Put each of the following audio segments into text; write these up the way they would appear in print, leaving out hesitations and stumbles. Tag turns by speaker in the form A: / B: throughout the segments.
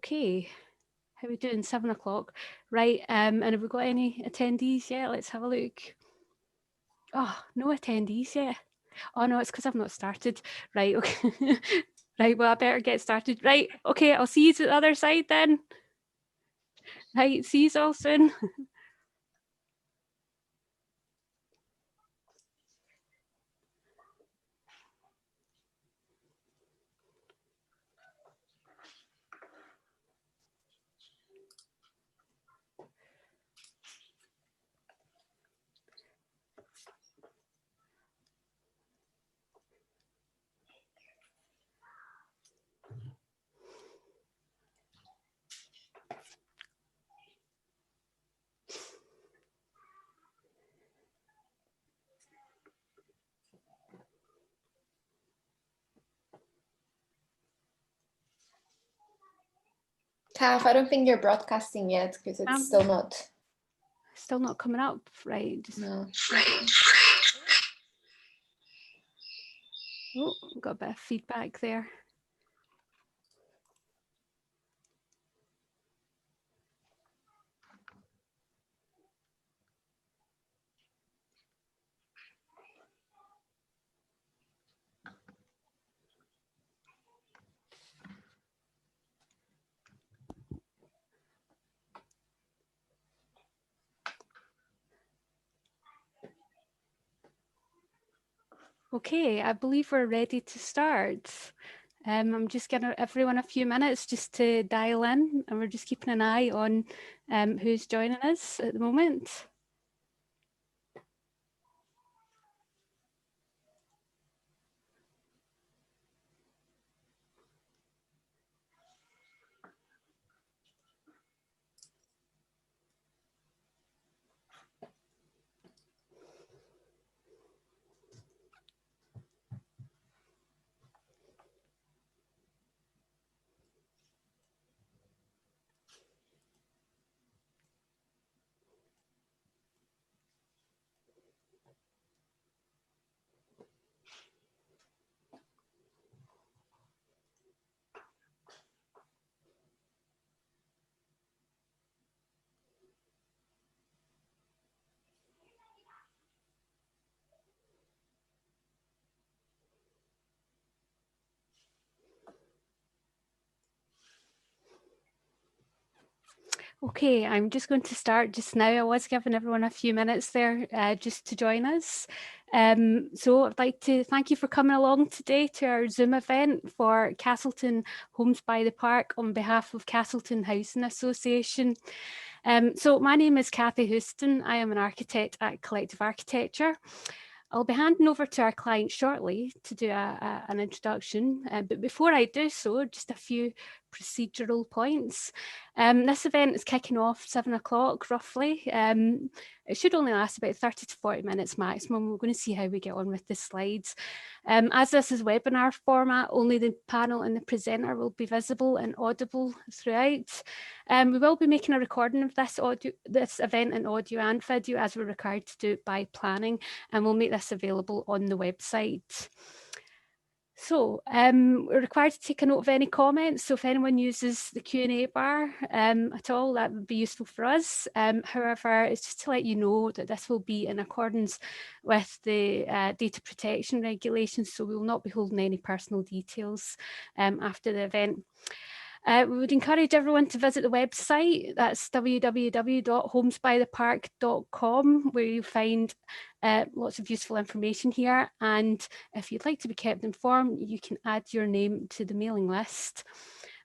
A: Okay, how are we doing? 7 o'clock, right? And have we got any attendees yet? Let's have a look. Oh, no attendees yet. Oh no, it's because I've not started. Right, okay. Right, well, I better get started. Right, okay, I'll see you to the other side then. Right, see you all soon.
B: Kath, I don't think you're broadcasting yet because it's still not
A: coming up, right?
B: No.
A: Oh, got a bit of feedback there. Okay, I believe we're ready to start. I'm just giving everyone a few minutes just to dial in, and we're just keeping an eye on who's joining us at the moment. Okay, I'm just going to start just now. I was giving everyone a few minutes there just to join us. So I'd like to thank you for coming along today to our Zoom event for Cassiltoun Homes by the Park on behalf of Cassiltoun Housing Association. So my name is Cathy Houston. I am an architect at Collective Architecture. I'll be handing over to our client shortly to do an introduction, but before I do so, just a few procedural points. This event is kicking off 7 o'clock roughly. It should only last about 30 to 40 minutes maximum. We're going to see how we get on with the slides. As this is webinar format, only the panel and the presenter will be visible and audible throughout. We will be making a recording of this event in audio and video, as we're required to do it by planning, and we'll make this available on the website. So we're required to take a note of any comments. So if anyone uses the Q&A bar at all, that would be useful for us. However, it's just to let you know that this will be in accordance with the data protection regulations. So we will not be holding any personal details after the event. We would encourage everyone to visit the website. That's www.homesbythepark.com, where you'll find lots of useful information here. And if you'd like to be kept informed, you can add your name to the mailing list.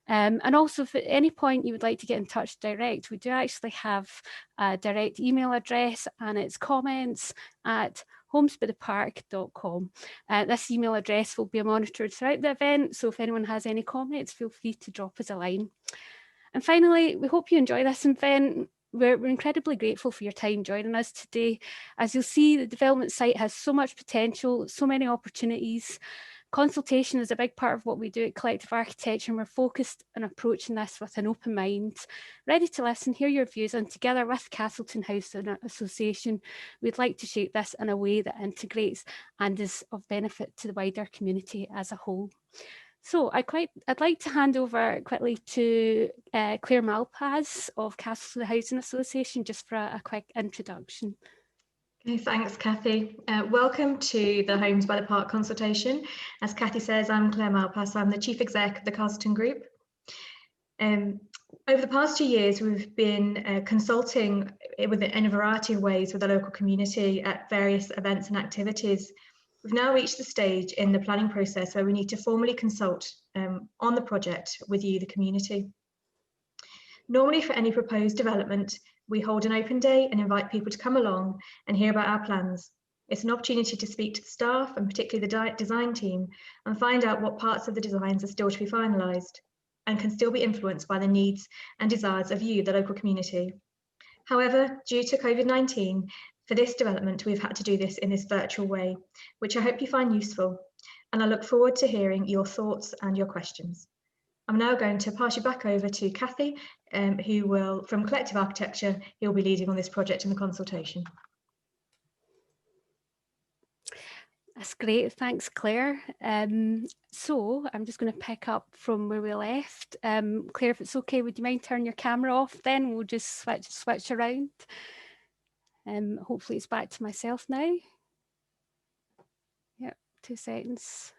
A: And also, if at any point you would like to get in touch direct, we do actually have a direct email address, and it's comments@homesbythepark.com. This email address will be monitored throughout the event, so if anyone has any comments, feel free to drop us a line. And finally, we hope you enjoy this event. We're incredibly grateful for your time joining us today. As you'll see, the development site has so much potential, so many opportunities. Consultation is a big part of what we do at Collective Architecture, and we're focused on approaching this with an open mind, ready to listen, hear your views, and together with Cassiltoun Housing Association, we'd like to shape this in a way that integrates and is of benefit to the wider community as a whole. So I'd like to hand over quickly to Claire Malpaz of Cassiltoun Housing Association just for a quick introduction.
C: Okay, thanks, Kathy. Welcome to the Homes by the Park consultation. As Kathy says, I'm Claire Malpass. I'm the Chief Exec of the Cassiltoun Group. Over the past 2 years, we've been consulting in a variety of ways with the local community at various events and activities. We've now reached the stage in the planning process where we need to formally consult on the project with you, the community. Normally, for any proposed development, we hold an open day and invite people to come along and hear about our plans. It's an opportunity to speak to the staff and particularly the design team and find out what parts of the designs are still to be finalised and can still be influenced by the needs and desires of you, the local community. However, due to COVID-19, for this development, we've had to do this in this virtual way, which I hope you find useful. And I look forward to hearing your thoughts and your questions. I'm now going to pass you back over to Kathy, who will, from Collective Architecture, he'll be leading on this project in the consultation.
A: That's great, thanks Claire. So I'm just going to pick up from where we left. Claire, if it's okay, would you mind turning your camera off then? We'll just switch around. Hopefully it's back to myself now. Yep, 2 seconds.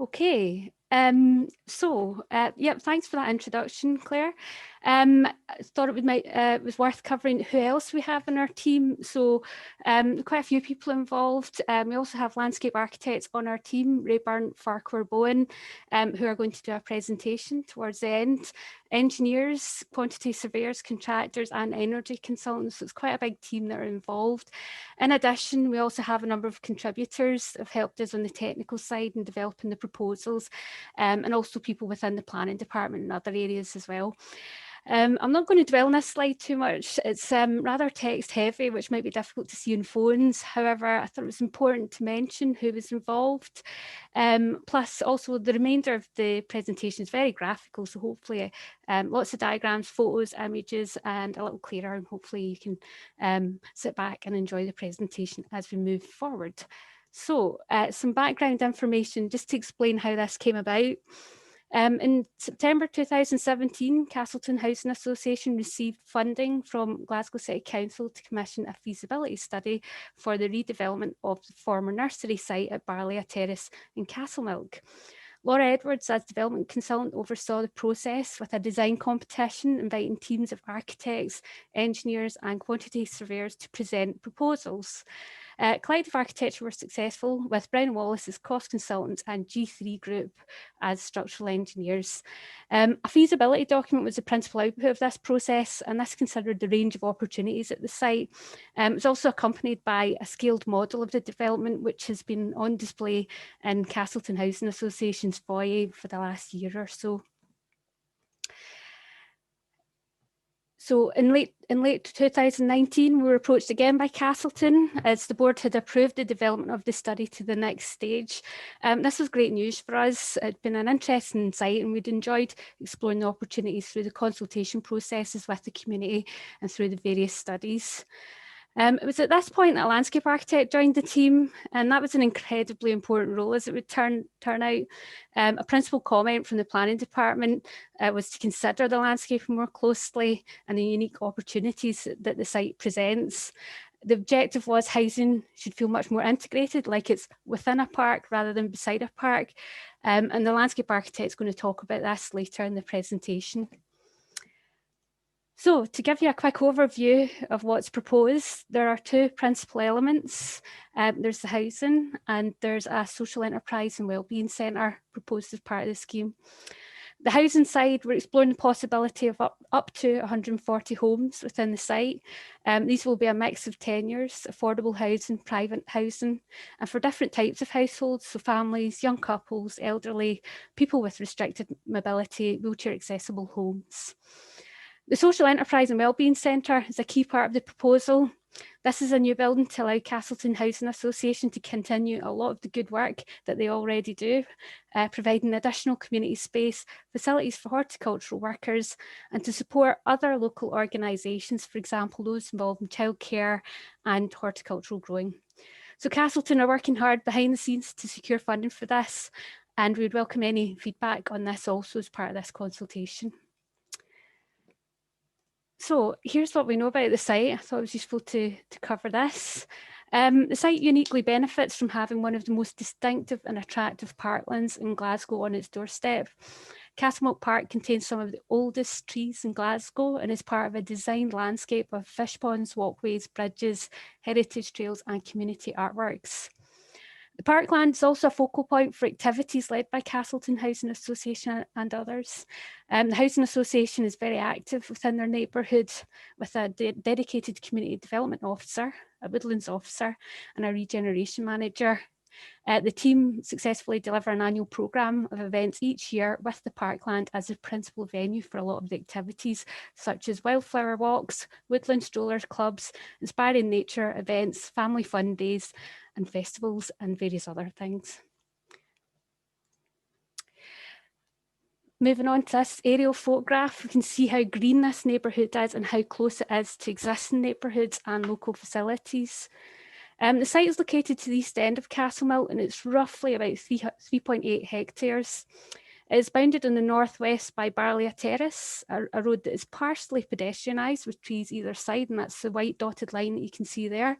A: Okay, thanks for that introduction, Claire. I thought it was worth covering who else we have in our team. So quite a few people involved. We also have landscape architects on our team, Rayburn, Farquhar, Bowen, who are going to do a presentation towards the end. Engineers, quantity surveyors, contractors and energy consultants. So it's quite a big team that are involved. In addition, we also have a number of contributors that have helped us on the technical side in developing the proposals, and also people within the planning department and other areas as well. I'm not going to dwell on this slide too much. It's rather text heavy, which might be difficult to see in phones. However, I thought it was important to mention who was involved. Plus also the remainder of the presentation is very graphical, so hopefully lots of diagrams, photos, images, and a little clearer, and hopefully you can sit back and enjoy the presentation as we move forward. So some background information just to explain how this came about. In September 2017, Cassiltoun Housing Association received funding from Glasgow City Council to commission a feasibility study for the redevelopment of the former nursery site at Barlea Terrace in Castlemilk. Laura Edwards, as development consultant, oversaw the process with a design competition inviting teams of architects, engineers and quantity surveyors to present proposals. Collective Architecture were successful with Brown Wallace as cost consultants and G3 Group as structural engineers. A feasibility document was the principal output of this process, and this considered the range of opportunities at the site. It was also accompanied by a scaled model of the development, which has been on display in Cassiltoun Housing Association's foyer for the last year or so. So in late 2019, we were approached again by Cassiltoun as the board had approved the development of the study to the next stage. This was great news for us. It'd been an interesting site and we'd enjoyed exploring the opportunities through the consultation processes with the community and through the various studies. It was at this point that a landscape architect joined the team, and that was an incredibly important role as it would turn out. A principal comment from the planning department was to consider the landscape more closely and the unique opportunities that the site presents. The objective was housing should feel much more integrated, like it's within a park rather than beside a park. And the landscape architect is going to talk about this later in the presentation. So to give you a quick overview of what's proposed, there are 2 principal elements. There's the housing and there's a social enterprise and wellbeing centre proposed as part of the scheme. The housing side, we're exploring the possibility of up to 140 homes within the site. These will be a mix of tenures, affordable housing, private housing, and for different types of households, so families, young couples, elderly, people with restricted mobility, wheelchair accessible homes. The Social Enterprise and Wellbeing Centre is a key part of the proposal. This is a new building to allow Cassiltoun Housing Association to continue a lot of the good work that they already do, providing additional community space, facilities for horticultural workers, and to support other local organisations, for example, those involved in childcare and horticultural growing. So Cassiltoun are working hard behind the scenes to secure funding for this, and we would welcome any feedback on this also as part of this consultation. So here's what we know about the site. I thought it was useful to cover this. The site uniquely benefits from having one of the most distinctive and attractive parklands in Glasgow on its doorstep. Castlemilk Park contains some of the oldest trees in Glasgow and is part of a designed landscape of fish ponds, walkways, bridges, heritage trails and community artworks. The parkland is also a focal point for activities led by Cassiltoun Housing Association and others. The Housing Association is very active within their neighbourhood with a dedicated community development officer, a woodlands officer and a regeneration manager. The team successfully deliver an annual programme of events each year with the parkland as the principal venue for a lot of the activities such as wildflower walks, woodland strollers clubs, inspiring nature events, family fun days and festivals and various other things. Moving on to this aerial photograph, we can see how green this neighbourhood is and how close it is to existing neighbourhoods and local facilities. The site is located to the east end of Castlemilk and it's roughly about 3.8 hectares. It is bounded on the northwest by Barlia Terrace, a road that is partially pedestrianised with trees either side, and that's the white dotted line that you can see there.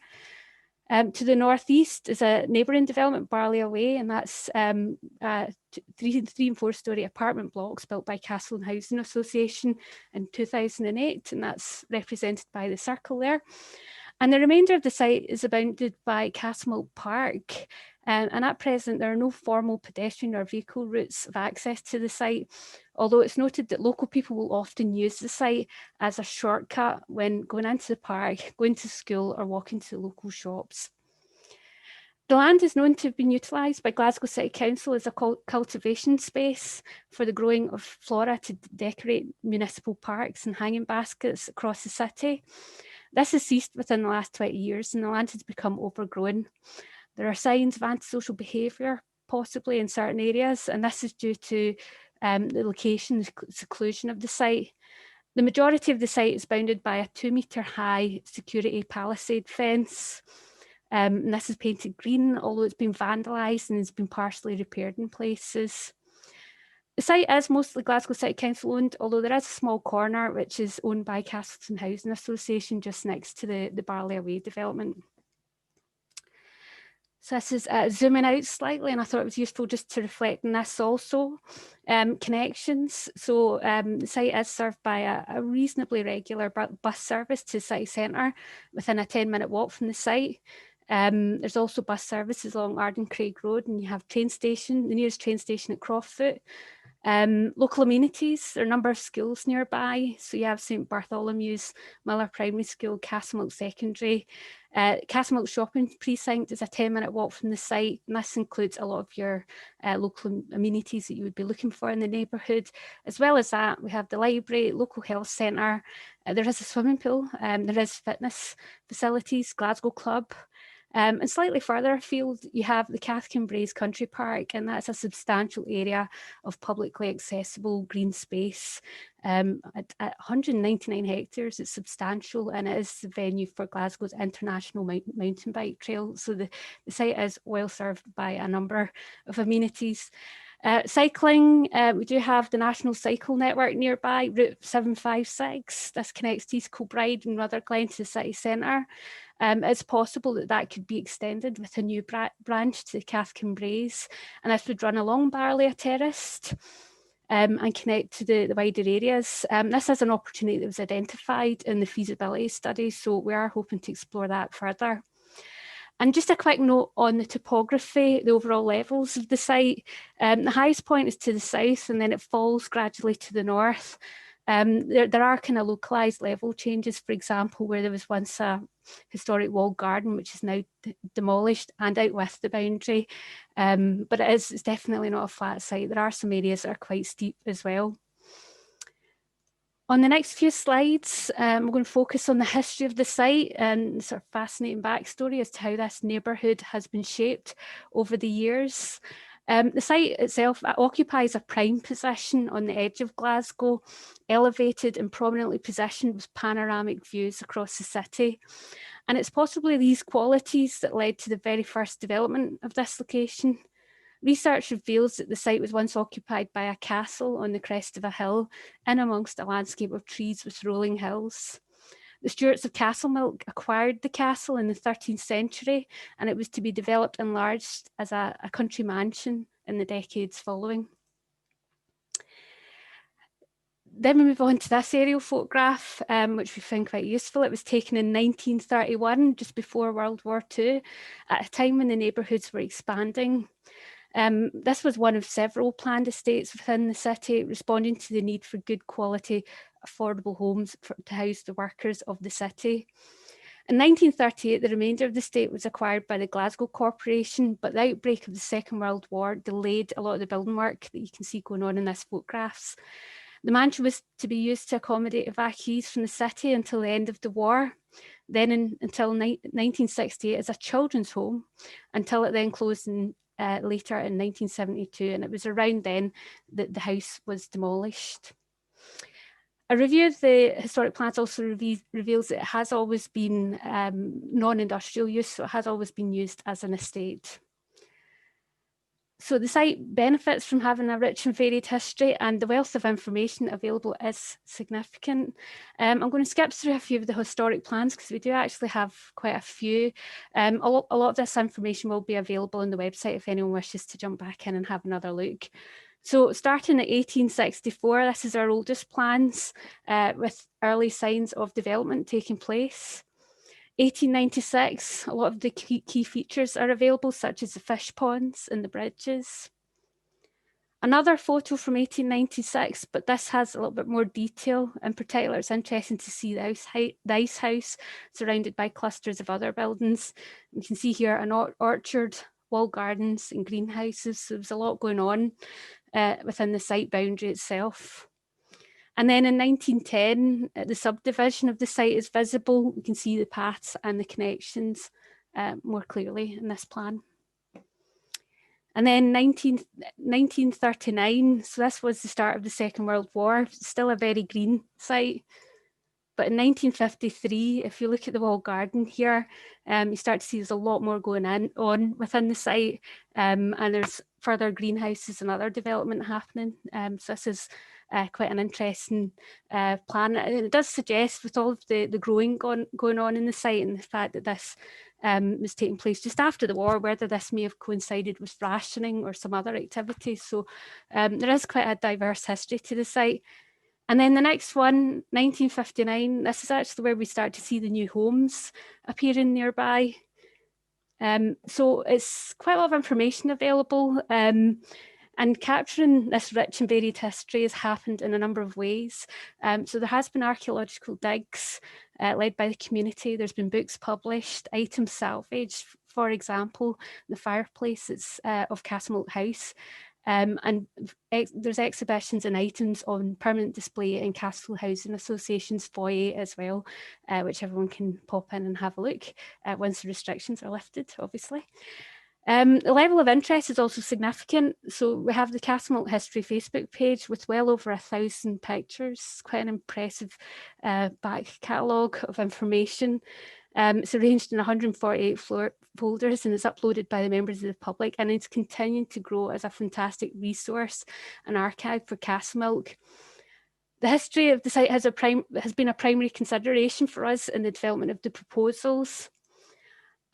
A: To the northeast is a neighbouring development, Barlia Way, and that's 3 and 4 storey apartment blocks built by Cassiltoun Housing Association in 2008, and that's represented by the circle there. And the remainder of the site is bounded by Cassiltoun Park. And at present, there are no formal pedestrian or vehicle routes of access to the site, although it's noted that local people will often use the site as a shortcut when going into the park, going to school or walking to local shops. The land is known to have been utilised by Glasgow City Council as a cultivation space for the growing of flora to decorate municipal parks and hanging baskets across the city. This has ceased within the last 20 years and the land has become overgrown. There are signs of antisocial behaviour, possibly in certain areas, and this is due to the location, the seclusion of the site. The majority of the site is bounded by a 2-metre high security palisade fence. And this is painted green, although it's been vandalised and has been partially repaired in places. The site is mostly Glasgow City Council owned, although there is a small corner which is owned by Cassiltoun Housing Association just next to the Barlia Way development. So this is zooming out slightly, and I thought it was useful just to reflect on this also. Connections. So the site is served by a reasonably regular bus service to the city centre within a 10-minute walk from the site. There's also bus services along Arden Craig Road, and you have train station, the nearest train station at Croftfoot. Local amenities, there are a number of schools nearby. So you have St Bartholomew's, Miller Primary School, Cassilmilk Secondary. Cassilmilk Shopping Precinct is a 10-minute walk from the site, and this includes a lot of your local amenities that you would be looking for in the neighbourhood. As well as that, we have the library, local health centre, there is a swimming pool, there is fitness facilities, Glasgow Club. And slightly further afield, you have the Cathkin Braes Country Park, and that's a substantial area of publicly accessible green space. At 199 hectares, it's substantial, and it is the venue for Glasgow's International Mountain Bike Trail. So the site is well served by a number of amenities. Cycling, we do have the National Cycle Network nearby, Route 756. This connects East Kilbride and Rutherglen to the city centre. It's possible that that could be extended with a new branch to Cathkin Braes, and this would run along Barlia Terrace and connect to the wider areas. This is an opportunity that was identified in the feasibility study, so we are hoping to explore that further. And just a quick note on the topography, the overall levels of the site. The highest point is to the south, and then it falls gradually to the north. There are kind of localised level changes, for example, where there was once a historic walled garden, which is now demolished and out with the boundary. But it's definitely not a flat site. There are some areas that are quite steep as well. On the next few slides, I'm going to focus on the history of the site and sort of fascinating backstory as to how this neighbourhood has been shaped over the years. The site itself occupies a prime position on the edge of Glasgow, elevated and prominently positioned with panoramic views across the city. And it's possibly these qualities that led to the very first development of this location. Research reveals that the site was once occupied by a castle on the crest of a hill, in amongst a landscape of trees with rolling hills. The Stuarts of Castlemilk acquired the castle in the 13th century, and it was to be developed and enlarged as a country mansion in the decades following. Then we move on to this aerial photograph, which we find quite useful. It was taken in 1931, just before World War II, at a time when the neighbourhoods were expanding. This was one of several planned estates within the city, responding to the need for good quality, affordable homes to house the workers of the city. In 1938, the remainder of the estate was acquired by the Glasgow Corporation, but the outbreak of the Second World War delayed a lot of the building work that you can see going on in these photographs. The mansion was to be used to accommodate evacuees from the city until the end of the war, then until 1968 as a children's home, until it then closed later in 1972, and it was around then that the house was demolished. A review of the historic plans also reveals that it has always been non-industrial use, so it has always been used as an estate. So the site benefits from having a rich and varied history, and the wealth of information available is significant. I'm going to skip through a few of the historic plans because we do actually have quite a few. A lot of this information will be available on the website if anyone wishes to jump back in and have another look. So starting at 1864, this is our oldest plans with early signs of development taking place. 1896, a lot of the key features are available, such as the fish ponds and the bridges. Another photo from 1896, but this has a little bit more detail. In particular, it's interesting to see the ice house surrounded by clusters of other buildings. You can see here an orchard, wall gardens and greenhouses. So there's a lot going on within the site boundary itself. And then in 1910, the subdivision of the site is visible. We can see the paths and the connections more clearly in this plan. And then 1939, so this was the start of the Second World War, still a very green site. But in 1953, if you look at the wall garden here, you start to see there's a lot more going on within the site, and there's further greenhouses and other development happening. So this is quite an interesting plan. And it does suggest, with all of the growing going on in the site and the fact that this was taking place just after the war, whether this may have coincided with rationing or some other activities. So there is quite a diverse history to the site. And then the next one, 1959, this is actually where we start to see the new homes appearing nearby. So it's quite a lot of information available, and capturing this rich and varied history has happened in a number of ways. So there has been archaeological digs led by the community. There's been books published, items salvaged, for example, the fireplaces of Castlemilk House. And there's exhibitions and items on permanent display in Castle Housing Association's foyer as well, which everyone can pop in and have a look once the restrictions are lifted, obviously. The level of interest is also significant. So we have the Castlemilk History Facebook page with well over 1,000 pictures, quite an impressive back catalogue of information. It's arranged in 148 folders and it's uploaded by the members of the public, and it's continuing to grow as a fantastic resource and archive for Castlemilk. The history of the site has been a primary consideration for us in the development of the proposals.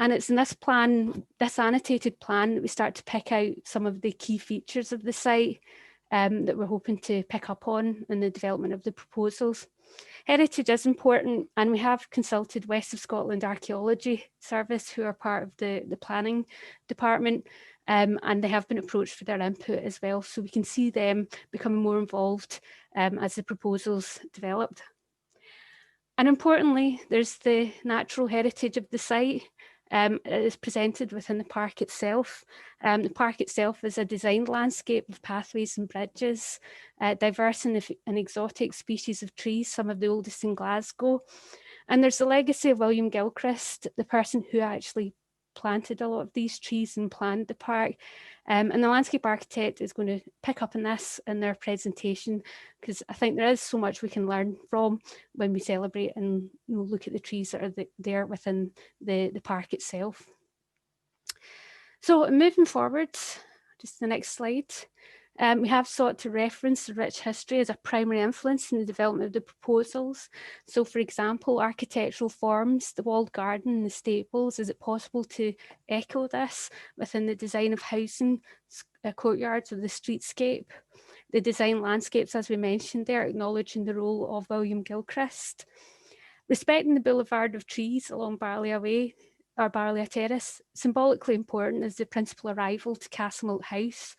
A: And it's in this plan, this annotated plan, that we start to pick out some of the key features of the site that we're hoping to pick up on in the development of the proposals. Heritage is important, and we have consulted West of Scotland Archaeology Service, who are part of the planning department, and they have been approached for their input as well. So we can see them becoming more involved as the proposals developed. And importantly, there's the natural heritage of the site. is presented within the park itself. The park itself is a designed landscape of pathways and bridges, diverse and exotic species of trees, some of the oldest in Glasgow. And there's the legacy of William Gilchrist, the person who actually planted a lot of these trees and planned the park. And the landscape architect is going to pick up on this in their presentation, because I think there is so much we can learn from when we celebrate and look at the trees that are there within the park itself. So moving forward, just the next slide. We have sought to reference the rich history as a primary influence in the development of the proposals. So for example, architectural forms, the walled garden and the stables, is it possible to echo this within the design of housing, courtyards, or the streetscape? The design landscapes, as we mentioned there, acknowledging the role of William Gilchrist. Respecting the boulevard of trees along Barlia Way, or Barlia Terrace, symbolically important is the principal arrival to Castlemilk House.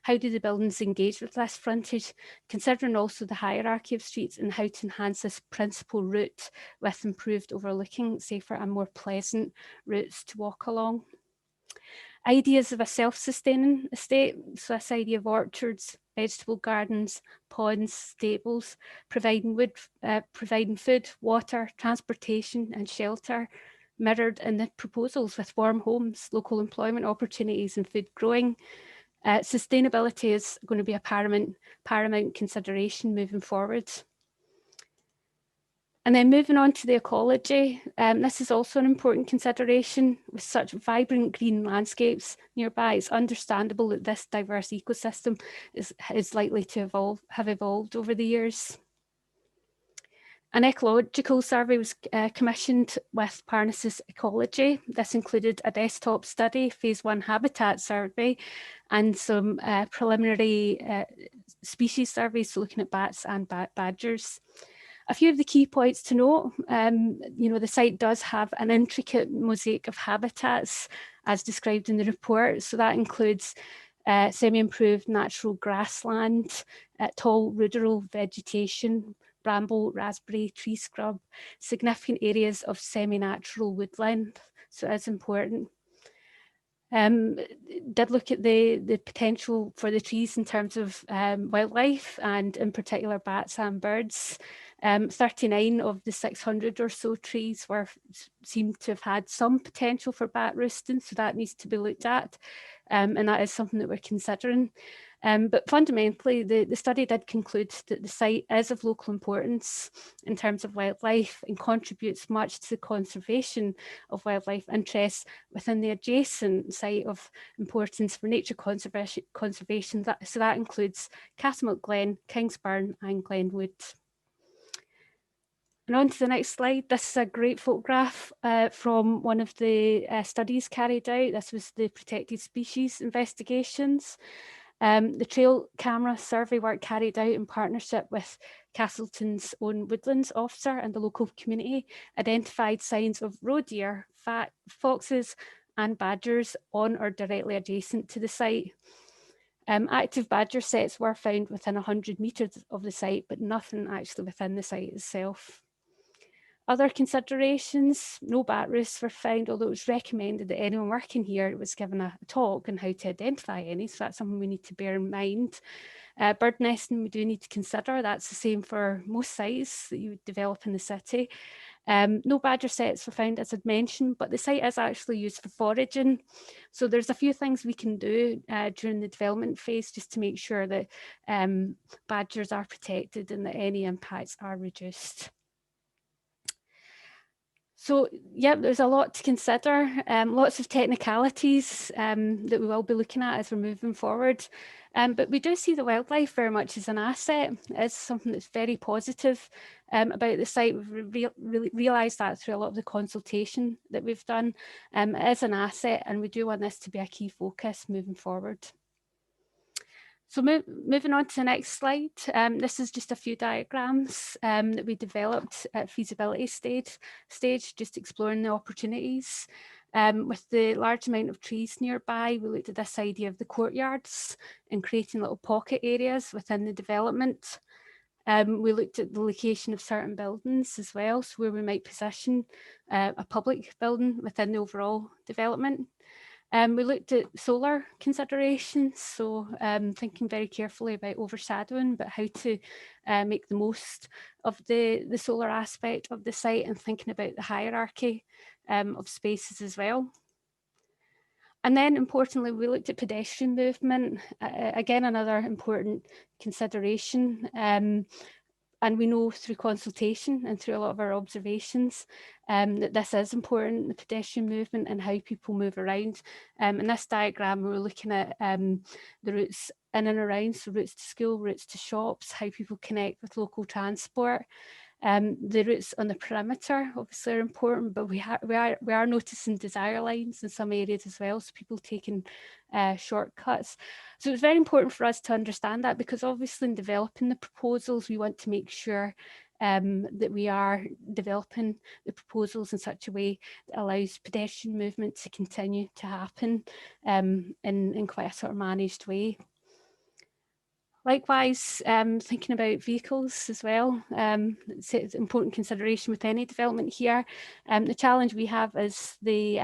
A: How do the buildings engage with this frontage, considering also the hierarchy of streets and how to enhance this principal route with improved overlooking, safer and more pleasant routes to walk along. Ideas of a self-sustaining estate, so this idea of orchards, vegetable gardens, ponds, stables, providing food, water, transportation and shelter, mirrored in the proposals with warm homes, local employment opportunities and food growing. Sustainability is going to be a paramount consideration moving forward. And then moving on to the ecology, this is also an important consideration. With such vibrant green landscapes nearby, it's understandable that this diverse ecosystem is likely to have evolved over the years. An ecological survey was commissioned with Parnassus Ecology. This included a desktop study, phase 1 habitat survey, and some preliminary species surveys, so looking at bats and badgers. A few of the key points to note, the site does have an intricate mosaic of habitats as described in the report. So that includes semi-improved natural grassland, tall ruderal vegetation, bramble, raspberry, tree scrub, significant areas of semi-natural woodland. So it's important. Did look at the potential for the trees in terms of wildlife, and in particular bats and birds. 39 of the 600 or so trees seemed to have had some potential for bat roosting, so that needs to be looked at, and that is something that we're considering. But fundamentally, the study did conclude that the site is of local importance in terms of wildlife and contributes much to the conservation of wildlife interests within the adjacent site of importance for nature conservation. So that includes Castlemilk Glen, Kingsburn and Glenwood. And on to the next slide. This is a great photograph from one of the studies carried out. This was the protected species investigations. The trail camera survey work carried out in partnership with Cassiltoun's own woodlands officer and the local community identified signs of roe deer, foxes and badgers on or directly adjacent to the site. Active badger sets were found within 100 metres of the site, but nothing actually within the site itself. Other considerations, no bat roosts were found, although it was recommended that anyone working here was given a talk on how to identify any, so that's something we need to bear in mind. Bird nesting we do need to consider, that's the same for most sites that you would develop in the city. No badger sets were found, as I'd mentioned, but the site is actually used for foraging. So there's a few things we can do during the development phase just to make sure that badgers are protected and that any impacts are reduced. So, yeah, there's a lot to consider, lots of technicalities that we will be looking at as we're moving forward. But we do see the wildlife very much as an asset. It's something that's very positive about the site. We've really realised that through a lot of the consultation that we've done. It is an asset, and we do want this to be a key focus moving forward. So moving on to the next slide, this is just a few diagrams that we developed at feasibility stage, just exploring the opportunities. With the large amount of trees nearby, we looked at this idea of the courtyards and creating little pocket areas within the development. We looked at the location of certain buildings as well, so where we might position a public building within the overall development. We looked at solar considerations, so thinking very carefully about overshadowing, but how to make the most of the solar aspect of the site, and thinking about the hierarchy of spaces as well. And then importantly, we looked at pedestrian movement, again, another important consideration. And we know through consultation and through a lot of our observations that this is important, the pedestrian movement and how people move around. In this diagram, we're looking at the routes in and around, so routes to school, routes to shops, how people connect with local transport. The routes on the perimeter obviously are important, but we are noticing desire lines in some areas as well, so people taking shortcuts. So it's very important for us to understand that, because obviously in developing the proposals, we want to make sure that we are developing the proposals in such a way that allows pedestrian movement to continue to happen in quite a sort of managed way. Likewise, thinking about vehicles as well, it's an important consideration with any development here. The challenge we have is the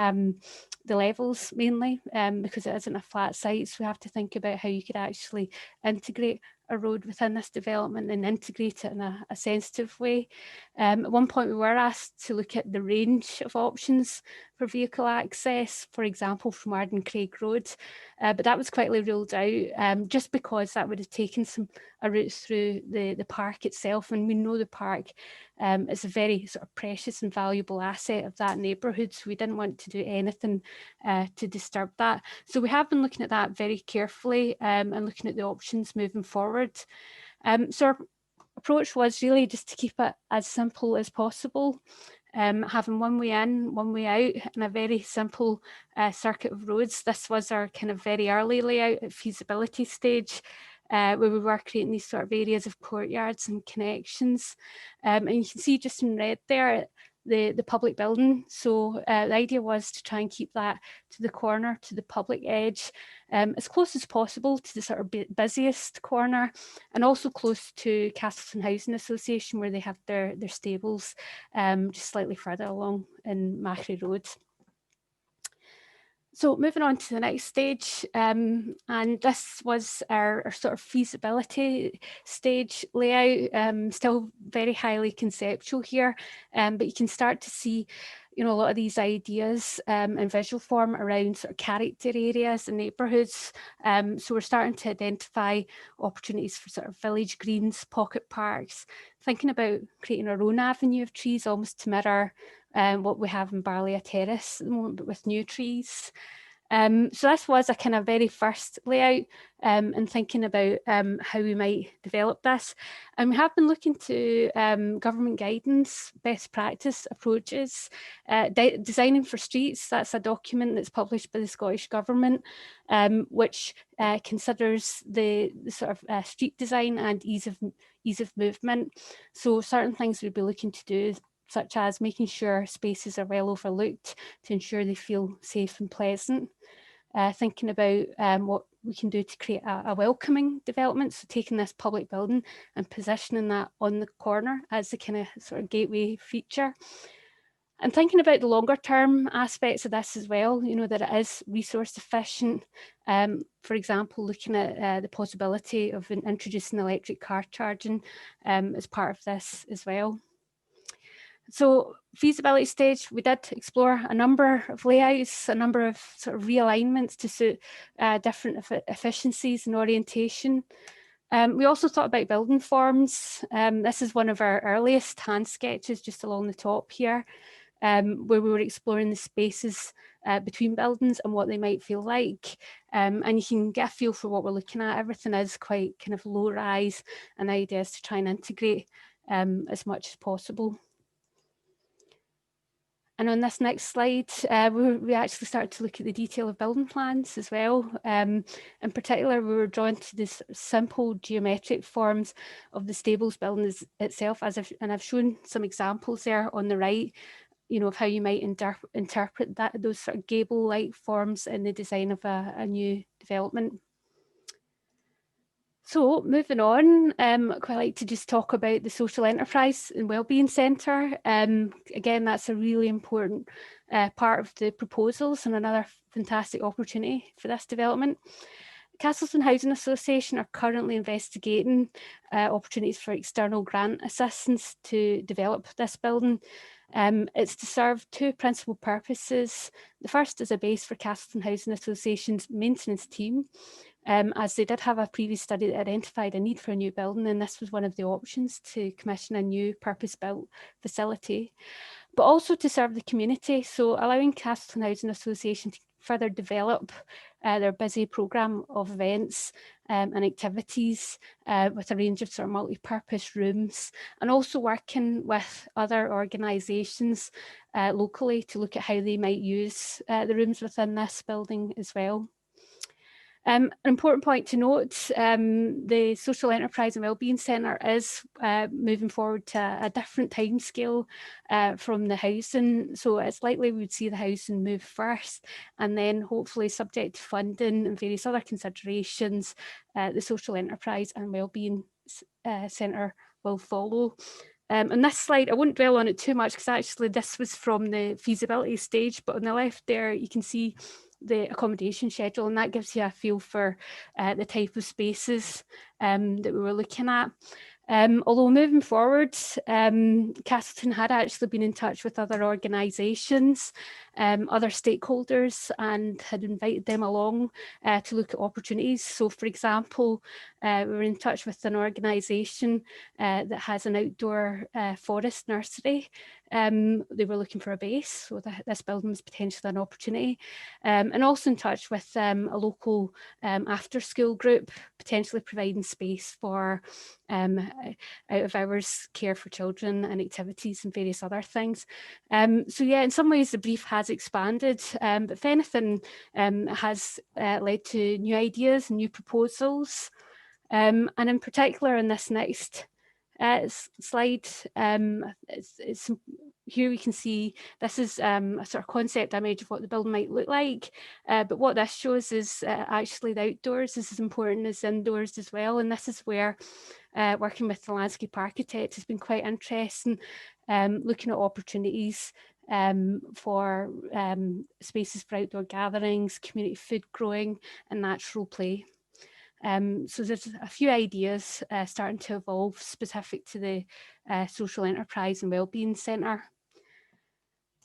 A: levels mainly, because it isn't a flat site, so we have to think about how you could actually integrate a road within this development and integrate it in a sensitive way. At one point we were asked to look at the range of options for vehicle access, for example from Arden Craig Road, but that was quickly ruled out just because that would have taken a route through the park itself, and we know the park is a very sort of precious and valuable asset of that neighbourhood, so we didn't want to do anything to disturb that. So we have been looking at that very carefully and looking at the options moving forward. So our approach was really just to keep it as simple as possible, having one way in, one way out, and a very simple circuit of roads. This was our kind of very early layout at feasibility stage, where we were creating these sort of areas of courtyards and connections. And you can see just in red there, the public building. So the idea was to try and keep that to the corner, to the public edge, as close as possible to the sort of busiest corner, and also close to Cassiltoun Housing Association, where they have their stables just slightly further along in Macri Road. So moving on to the next stage, and this was our sort of feasibility stage layout, still very highly conceptual here, but you can start to see, you know, a lot of these ideas in visual form around sort of character areas and neighbourhoods. So we're starting to identify opportunities for sort of village greens, pocket parks, thinking about creating our own avenue of trees almost to mirror what we have in Barlea Terrace at the moment, but with new trees. So this was a kind of very first layout and thinking about how we might develop this. And we have been looking to government guidance, best practice approaches, Designing for Streets. That's a document that's published by the Scottish Government, which considers the sort of street design and ease of movement. So certain things we'd be looking to do, such as making sure spaces are well overlooked to ensure they feel safe and pleasant. Thinking about what we can do to create a welcoming development, so taking this public building and positioning that on the corner as the kind of sort of gateway feature. And thinking about the longer term aspects of this as well, you know, that it is resource efficient. For example, looking at the possibility of introducing electric car charging as part of this as well. So feasibility stage, we did explore a number of layouts, a number of sort of realignments to suit different efficiencies and orientation. We also thought about building forms. This is one of our earliest hand sketches just along the top here, where we were exploring the spaces between buildings and what they might feel like. And you can get a feel for what we're looking at. Everything is quite kind of low rise, and the idea is to try and integrate as much as possible. And on this next slide, we actually started to look at the detail of building plans as well. In particular, we were drawn to these simple geometric forms of the stables building itself, and I've shown some examples there on the right, you know, of how you might interpret those sort of gable-like forms in the design of a new development. So moving on, I'd quite like to just talk about the Social Enterprise and Wellbeing Centre. Again, that's a really important part of the proposals and another fantastic opportunity for this development. Cassiltoun Housing Association are currently investigating opportunities for external grant assistance to develop this building. It's to serve two principal purposes. The first is a base for Cassiltoun Housing Association's maintenance team, as they did have a previous study that identified a need for a new building, and this was one of the options to commission a new purpose-built facility, but also to serve the community, so allowing Cassiltoun Housing Association to further develop their busy programme of events and activities with a range of sort of multi-purpose rooms, and also working with other organisations locally to look at how they might use the rooms within this building as well. An important point to note, the Social Enterprise and Wellbeing Centre is moving forward to a different timescale from the housing. So it's likely we would see the housing move first, and then hopefully, subject to funding and various other considerations, the Social Enterprise and Wellbeing Centre will follow. On this slide, I won't dwell on it too much because actually this was from the feasibility stage, but on the left there you can see the accommodation schedule, and that gives you a feel for the type of spaces that we were looking at. Although moving forward, Cassiltoun had actually been in touch with other organisations, other stakeholders, and had invited them along to look at opportunities. So for example, we were in touch with an organisation that has an outdoor forest nursery. They were looking for a base, so this building was potentially an opportunity. And also in touch with a local after-school group, potentially providing space for out-of-hours care for children and activities and various other things. So yeah, in some ways the brief has expanded, but if anything, has led to new ideas and new proposals. And in particular in this next slide, here we can see this is a sort of concept image of what the building might look like, but what this shows is actually the outdoors is as important as indoors as well, and this is where working with the landscape architect has been quite interesting, looking at opportunities for spaces for outdoor gatherings, community food growing and natural play. So there's a few ideas starting to evolve specific to the Social Enterprise and Wellbeing Centre.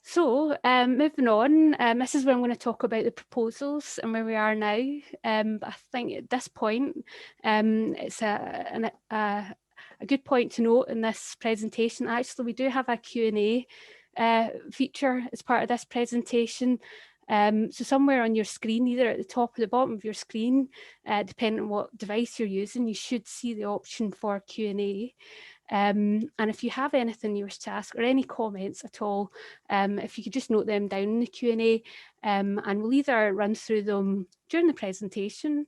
A: So moving on, this is where I'm going to talk about the proposals and where we are now. I think at this point, it's a good point to note in this presentation. Actually, we do have a Q&A feature as part of this presentation. So somewhere on your screen, either at the top or the bottom of your screen, depending on what device you're using, you should see the option for Q&A. And if you have anything you wish to ask or any comments at all, if you could just note them down in the Q&A, and we'll either run through them during the presentation,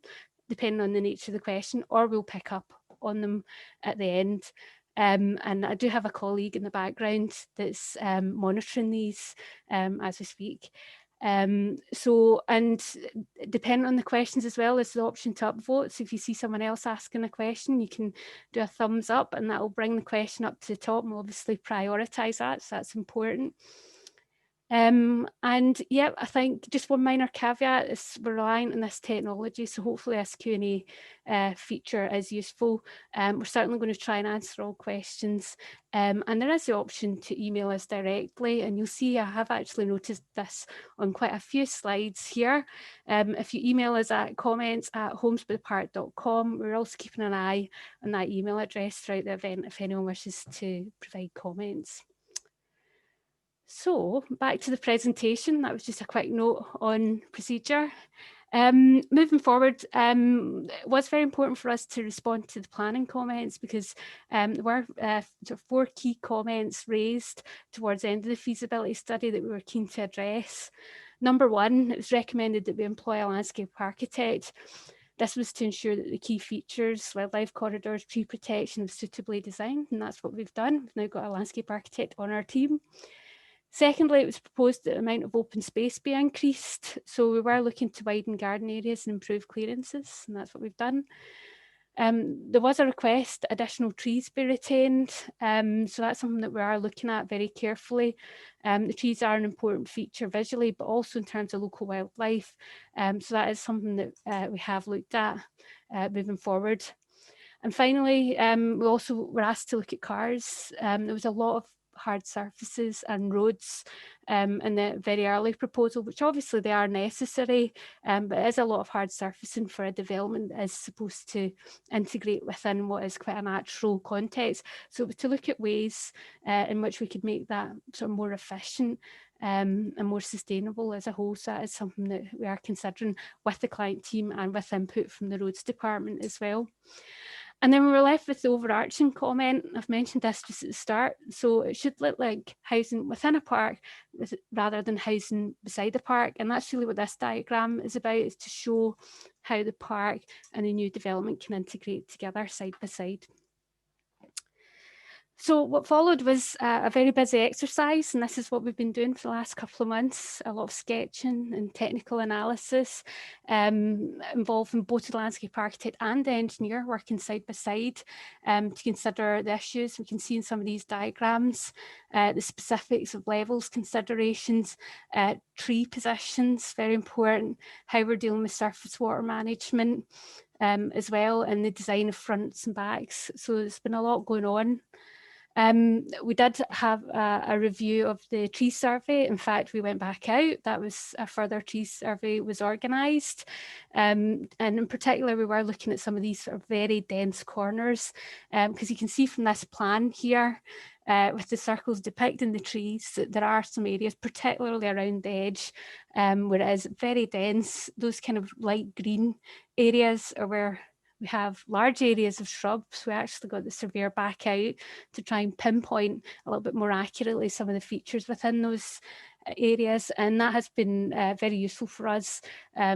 A: depending on the nature of the question, or we'll pick up on them at the end. And I do have a colleague in the background that's monitoring these as we speak. So, and depending on the questions as well, there's the option to upvote. So if you see someone else asking a question, you can do a thumbs up and that will bring the question up to the top, and we'll obviously prioritise that, so that's important. And yeah, I think just one minor caveat is we're relying on this technology, so hopefully this Q&A feature is useful. We're certainly going to try and answer all questions, and there is the option to email us directly, and you'll see I have actually noticed this on quite a few slides here. If you email us at comments@homesbythepark.com, we're also keeping an eye on that email address throughout the event if anyone wishes to provide comments. So back to the presentation, that was just a quick note on procedure. Moving forward, it was very important for us to respond to the planning comments because there were sort of 4 key comments raised towards the end of the feasibility study that we were keen to address. Number 1, it was recommended that we employ a landscape architect. This was to ensure that the key features, wildlife corridors, tree protection was suitably designed, and that's what we've done. We've now got a landscape architect on our team. Secondly, it was proposed that the amount of open space be increased. So we were looking to widen garden areas and improve clearances, and that's what we've done. There was a request that additional trees be retained, so that's something that we are looking at very carefully. The trees are an important feature visually, but also in terms of local wildlife, so that is something that we have looked at moving forward. And finally, we also were asked to look at cars. There was a lot of hard surfaces and roads in the very early proposal, which obviously they are necessary, but it is a lot of hard surfacing for a development that is supposed to integrate within what is quite a natural context. So to look at ways in which we could make that sort of more efficient and more sustainable as a whole. So that is something that we are considering with the client team and with input from the roads department as well. And then we were left with the overarching comment. I've mentioned this just at the start. So it should look like housing within a park rather than housing beside a park. And that's really what this diagram is about, is to show how the park and the new development can integrate together side by side. So what followed was a very busy exercise, and this is what we've been doing for the last couple of months, a lot of sketching and technical analysis involving both the landscape architect and the engineer working side by side to consider the issues. We can see in some of these diagrams the specifics of levels, considerations, tree positions, very important, how we're dealing with surface water management as well, and the design of fronts and backs. So there's been a lot going on. We did have a review of the tree survey. In fact, we went back out. That was a further tree survey was organised. And in particular, we were looking at some of these sort of very dense corners, because you can see from this plan here, with the circles depicting the trees, that there are some areas, particularly around the edge, where it is very dense. Those kind of light green areas are where we have large areas of shrubs. We actually got the surveyor back out to try and pinpoint a little bit more accurately some of the features within those areas, and that has been very useful for us,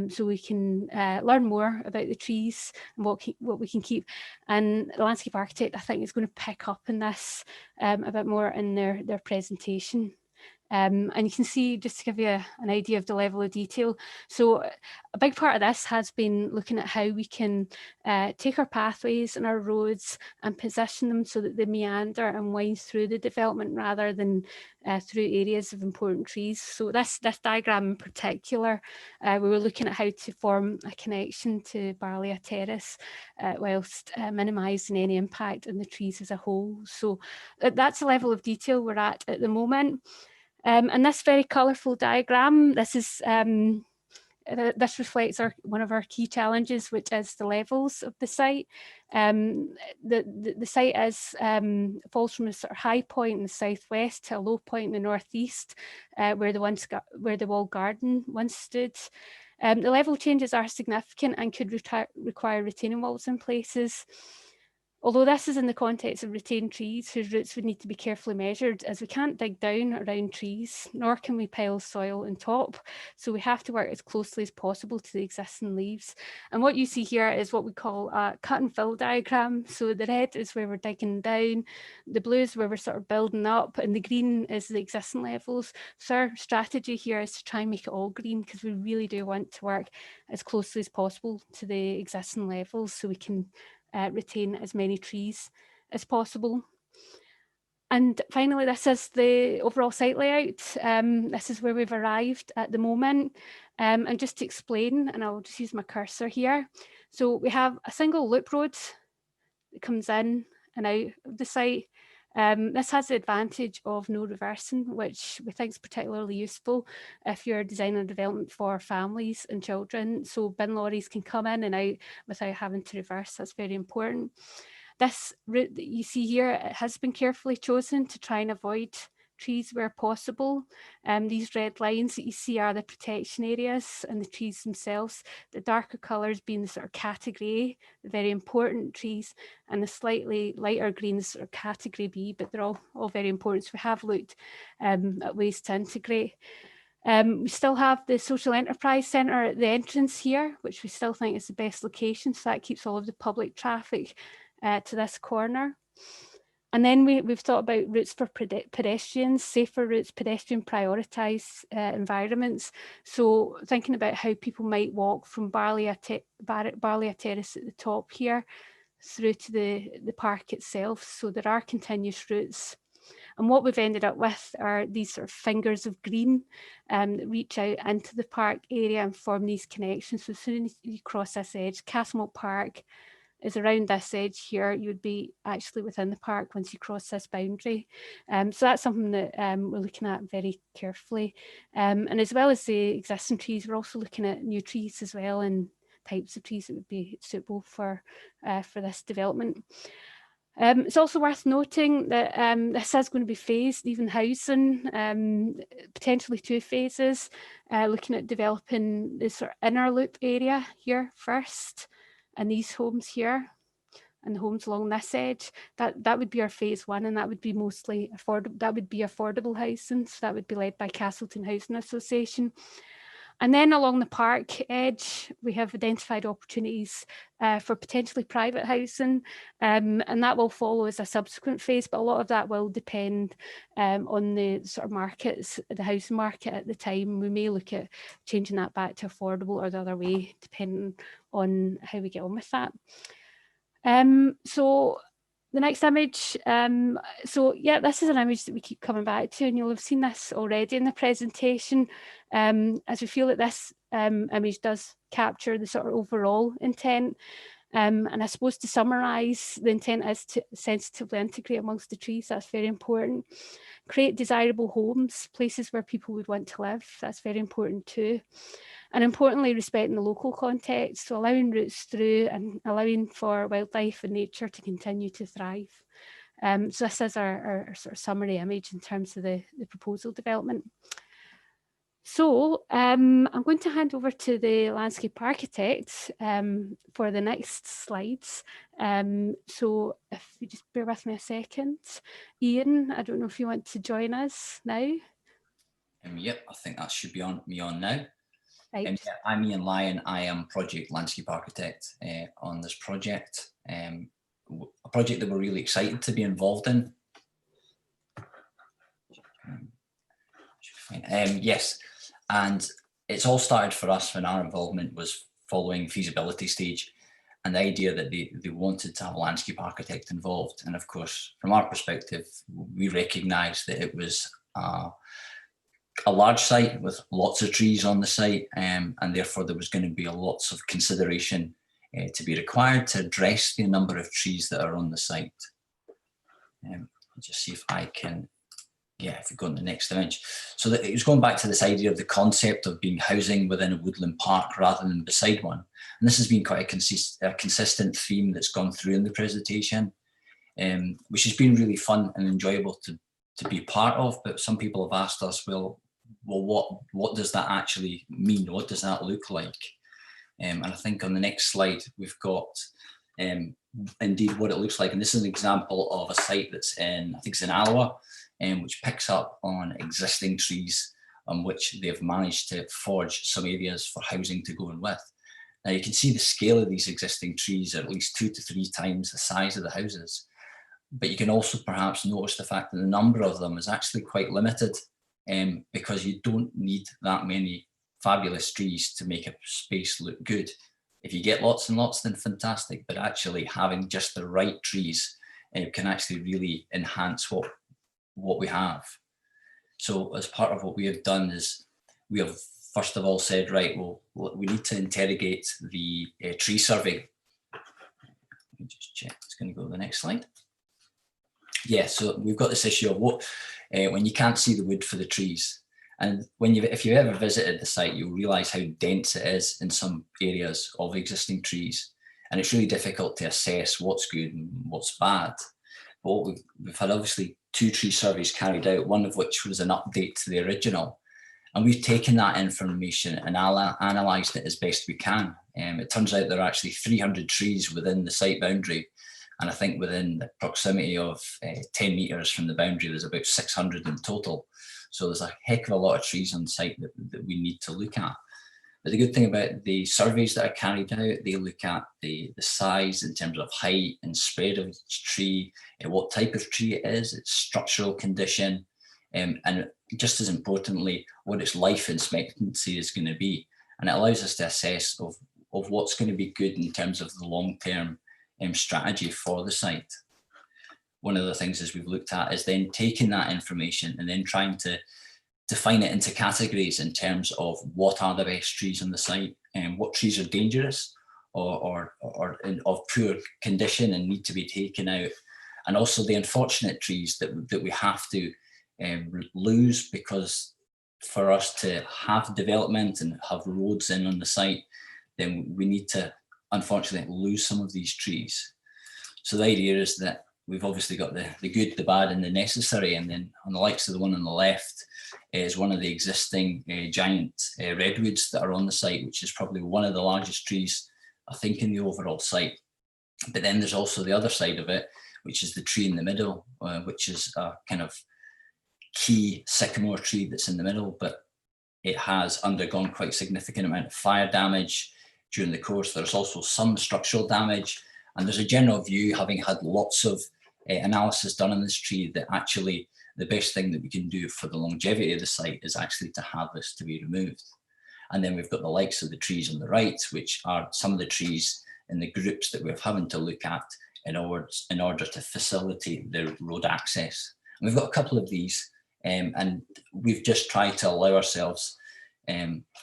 A: so we can learn more about the trees and what we can keep. And the landscape architect, I think, is going to pick up on this a bit more in their presentation. And you can see, just to give you an idea of the level of detail, so a big part of this has been looking at how we can take our pathways and our roads and position them so that they meander and wind through the development rather than through areas of important trees. So this diagram in particular, we were looking at how to form a connection to Barlia Terrace whilst minimising any impact on the trees as a whole. So that's the level of detail we're at the moment. And this very colourful diagram, this reflects one of our key challenges, which is the levels of the site. The site falls from a sort of high point in the southwest to a low point in the northeast, where the walled garden once stood. The level changes are significant and could require retaining walls in places. Although this is in the context of retained trees whose roots would need to be carefully measured, as we can't dig down around trees, nor can we pile soil on top. So we have to work as closely as possible to the existing leaves. And what you see here is what we call a cut and fill diagram. So the red is where we're digging down, the blue is where we're sort of building up, and the green is the existing levels. So our strategy here is to try and make it all green, because we really do want to work as closely as possible to the existing levels so we can retain as many trees as possible. And finally, this is the overall site layout. This is where we've arrived at the moment. And just to explain, and I'll just use my cursor here. So we have a single loop road that comes in and out of the site. This has the advantage of no reversing, which we think is particularly useful if you're designing a development for families and children. So bin lorries can come in and out without having to reverse. That's very important. This route that you see here, it has been carefully chosen to try and avoid trees where possible. These red lines that you see are the protection areas and the trees themselves. The darker colours being the sort of category A, the very important trees, and the slightly lighter greens are category B, but they're all very important. So we have looked at ways to integrate. We still have the social enterprise centre at the entrance here, which we still think is the best location. So that keeps all of the public traffic to this corner. And then we've thought about routes for pedestrians, safer routes, pedestrian prioritised environments. So thinking about how people might walk from Barlia Terrace at the top here, through to the park itself. So there are continuous routes. And what we've ended up with are these sort of fingers of green that reach out into the park area and form these connections. So as soon as you cross this edge, Castlemilk Park is around this edge here. You would be actually within the park once you cross this boundary. So that's something that we're looking at very carefully. And as well as the existing trees, we're also looking at new trees as well, and types of trees that would be suitable for this development. It's also worth noting that this is going to be phased, even housing, potentially 2 phases, looking at developing this sort of inner loop area here first, and these homes here, and the homes along this edge. That would be our phase 1, and that would be mostly affordable. That would be affordable housing, so that would be led by Cassiltoun Housing Association. And then along the park edge, we have identified opportunities for potentially private housing, and that will follow as a subsequent phase, but a lot of that will depend on the sort of markets, the housing market at the time. We may look at changing that back to affordable or the other way, depending on how we get on with that. So the next image, so yeah, this is an image that we keep coming back to, and you'll have seen this already in the presentation, as we feel that this image does capture the sort of overall intent. And I suppose to summarise, the intent is to sensitively integrate amongst the trees. That's very important. Create desirable homes, places where people would want to live. That's very important too. And importantly, respecting the local context, so allowing routes through and allowing for wildlife and nature to continue to thrive. So this is our sort of summary image in terms of the proposal development. So I'm going to hand over to the landscape architect for the next slides. So if you just bear with me a second. Ian, I don't know if you want to join us now.
D: Yep, I think that should be on now.
A: Right.
D: Yeah, I'm Ian Lyon. I am project landscape architect on this project, a project that we're really excited to be involved in. Yes, and it's all started for us when our involvement was following feasibility stage, and the idea that they wanted to have a landscape architect involved. And of course, from our perspective, we recognised that it was a large site with lots of trees on the site, and therefore there was going to be lots of consideration to be required to address the number of trees that are on the site. I'll just see if I can, yeah, if we go on the next image. So that it was going back to this idea of the concept of being housing within a woodland park rather than beside one. And this has been quite a consistent theme that's gone through in the presentation, which has been really fun and enjoyable to be part of. But some people have asked us, well, what does that actually mean? What does that look like? And I think on the next slide, we've got indeed what it looks like. And this is an example of a site that's in, I think it's in Alloa, which picks up on existing trees on which they've managed to forge some areas for housing to go in with. Now you can see the scale of these existing trees are at least 2 to 3 times the size of the houses. But you can also perhaps notice the fact that the number of them is actually quite limited, because you don't need that many fabulous trees to make a space look good. If you get lots and lots, then fantastic, but actually having just the right trees can actually really enhance what we have. So as part of what we have done is we have first of all said, right, well, we need to interrogate the tree survey. Let me just check, it's going to go to the next slide. Yeah, so we've got this issue of what, when you can't see the wood for the trees. And if you've ever visited the site, you'll realise how dense it is in some areas of existing trees. And it's really difficult to assess what's good and what's bad. But we've had obviously 2 tree surveys carried out, one of which was an update to the original. And we've taken that information and analysed it as best we can. It turns out there are actually 300 trees within the site boundary. And I think within the proximity of 10 metres from the boundary, there's about 600 in total. So there's a heck of a lot of trees on site that we need to look at. But the good thing about the surveys that are carried out, they look at the size in terms of height and spread of each tree, and what type of tree it is, its structural condition, and just as importantly, what its life expectancy is going to be. And it allows us to assess of what's going to be good in terms of the long-term strategy for the site. One of the things as we've looked at is then taking that information and then trying to define it into categories in terms of what are the best trees on the site and what trees are dangerous or of poor condition and need to be taken out. And also the unfortunate trees that we have to lose, because for us to have development and have roads in on the site, then we need to unfortunately lose some of these trees. So the idea is that we've obviously got the good, the bad and the necessary, and then on the likes of the one on the left is one of the existing giant redwoods that are on the site, which is probably one of the largest trees, I think, in the overall site. But then there's also the other side of it, which is the tree in the middle, which is a kind of key sycamore tree that's in the middle, but it has undergone quite significant amount of fire damage during the course. There's also some structural damage, and there's a general view, having had lots of analysis done on this tree, that actually the best thing that we can do for the longevity of the site is actually to have this to be removed. And then we've got the likes of the trees on the right, which are some of the trees in the groups that we're having to look at in order to facilitate the road access. And we've got a couple of these, and we've just tried to allow ourselves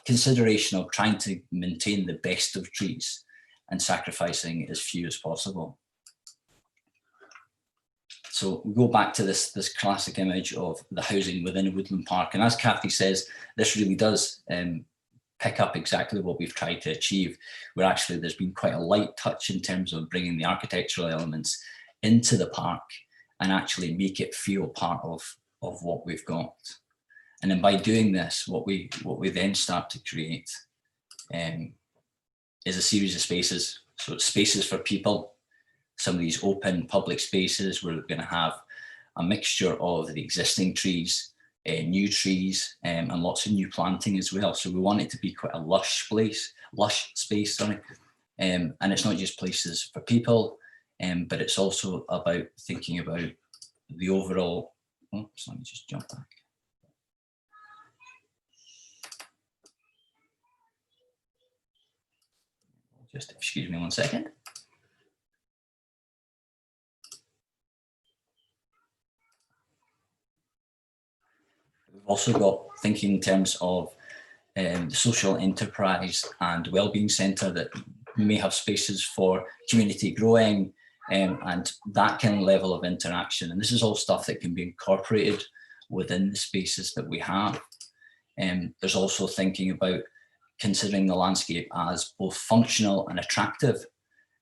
D: consideration of trying to maintain the best of trees and sacrificing as few as possible. So we go back to this classic image of the housing within a woodland park. And as Kathy says, this really does pick up exactly what we've tried to achieve, where actually there's been quite a light touch in terms of bringing the architectural elements into the park and actually make it feel part of what we've got. And then by doing this, what we then start to create is a series of spaces. So it's spaces for people, some of these open public spaces where we're going to have a mixture of the existing trees, new trees, and lots of new planting as well. So we want it to be quite a lush space, sorry. And it's not just places for people, but it's also about thinking about the overall. Oh, so let me just jump back. Just excuse me 1 second. We've also got thinking in terms of the social enterprise and wellbeing centre, that we may have spaces for community growing and that kind of level of interaction. And this is all stuff that can be incorporated within the spaces that we have. There's also thinking about considering the landscape as both functional and attractive.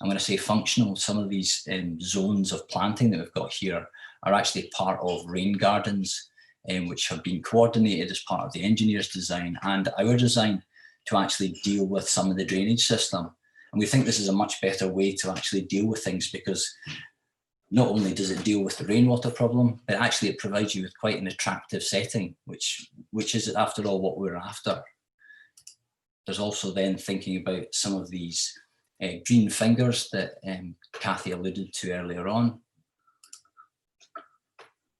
D: And when I say functional, some of these zones of planting that we've got here are actually part of rain gardens, which have been coordinated as part of the engineer's design and our design to actually deal with some of the drainage system. And we think this is a much better way to actually deal with things, because not only does it deal with the rainwater problem, but actually it provides you with quite an attractive setting, which is after all what we're after. There's also then thinking about some of these green fingers that Kathy alluded to earlier on,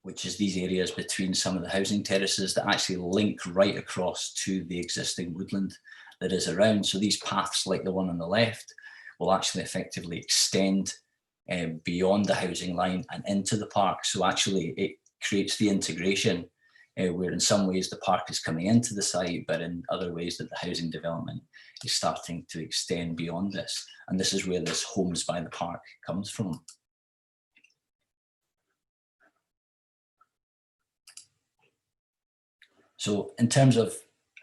D: which is these areas between some of the housing terraces that actually link right across to the existing woodland that is around. So these paths, like the one on the left, will actually effectively extend beyond the housing line and into the park. So actually it creates the integration where in some ways the park is coming into the site, but in other ways that the housing development is starting to extend beyond this. And this is where this homes by the park comes from. So in terms of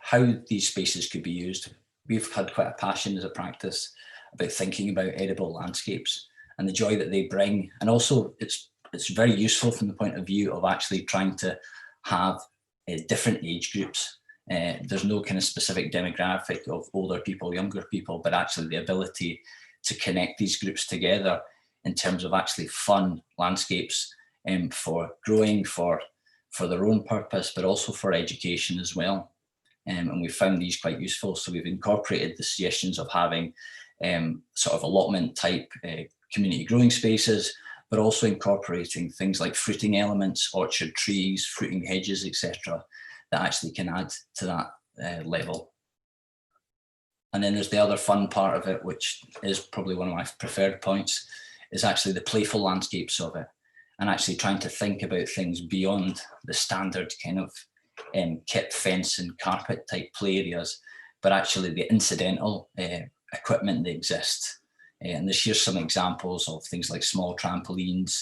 D: how these spaces could be used, we've had quite a passion as a practice about thinking about edible landscapes and the joy that they bring. And also it's very useful from the point of view of actually trying to have different age groups. There's no kind of specific demographic of older people, younger people, but actually the ability to connect these groups together in terms of actually fun landscapes for growing, for their own purpose, but also for education as well. And we found these quite useful. So we've incorporated the suggestions of having sort of allotment type community growing spaces, but also incorporating things like fruiting elements, orchard trees, fruiting hedges, etc., that actually can add to that level. And then there's the other fun part of it, which is probably one of my preferred points, is actually the playful landscapes of it, and actually trying to think about things beyond the standard kind of kit, fence and carpet type play areas, but actually the incidental equipment that exists. And here's some examples of things like small trampolines,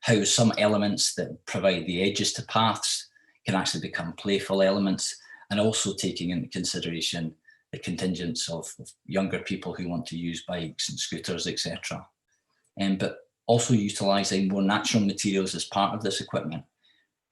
D: how some elements that provide the edges to paths can actually become playful elements, and also taking into consideration the contingents of younger people who want to use bikes and scooters, etc. But also utilising more natural materials as part of this equipment.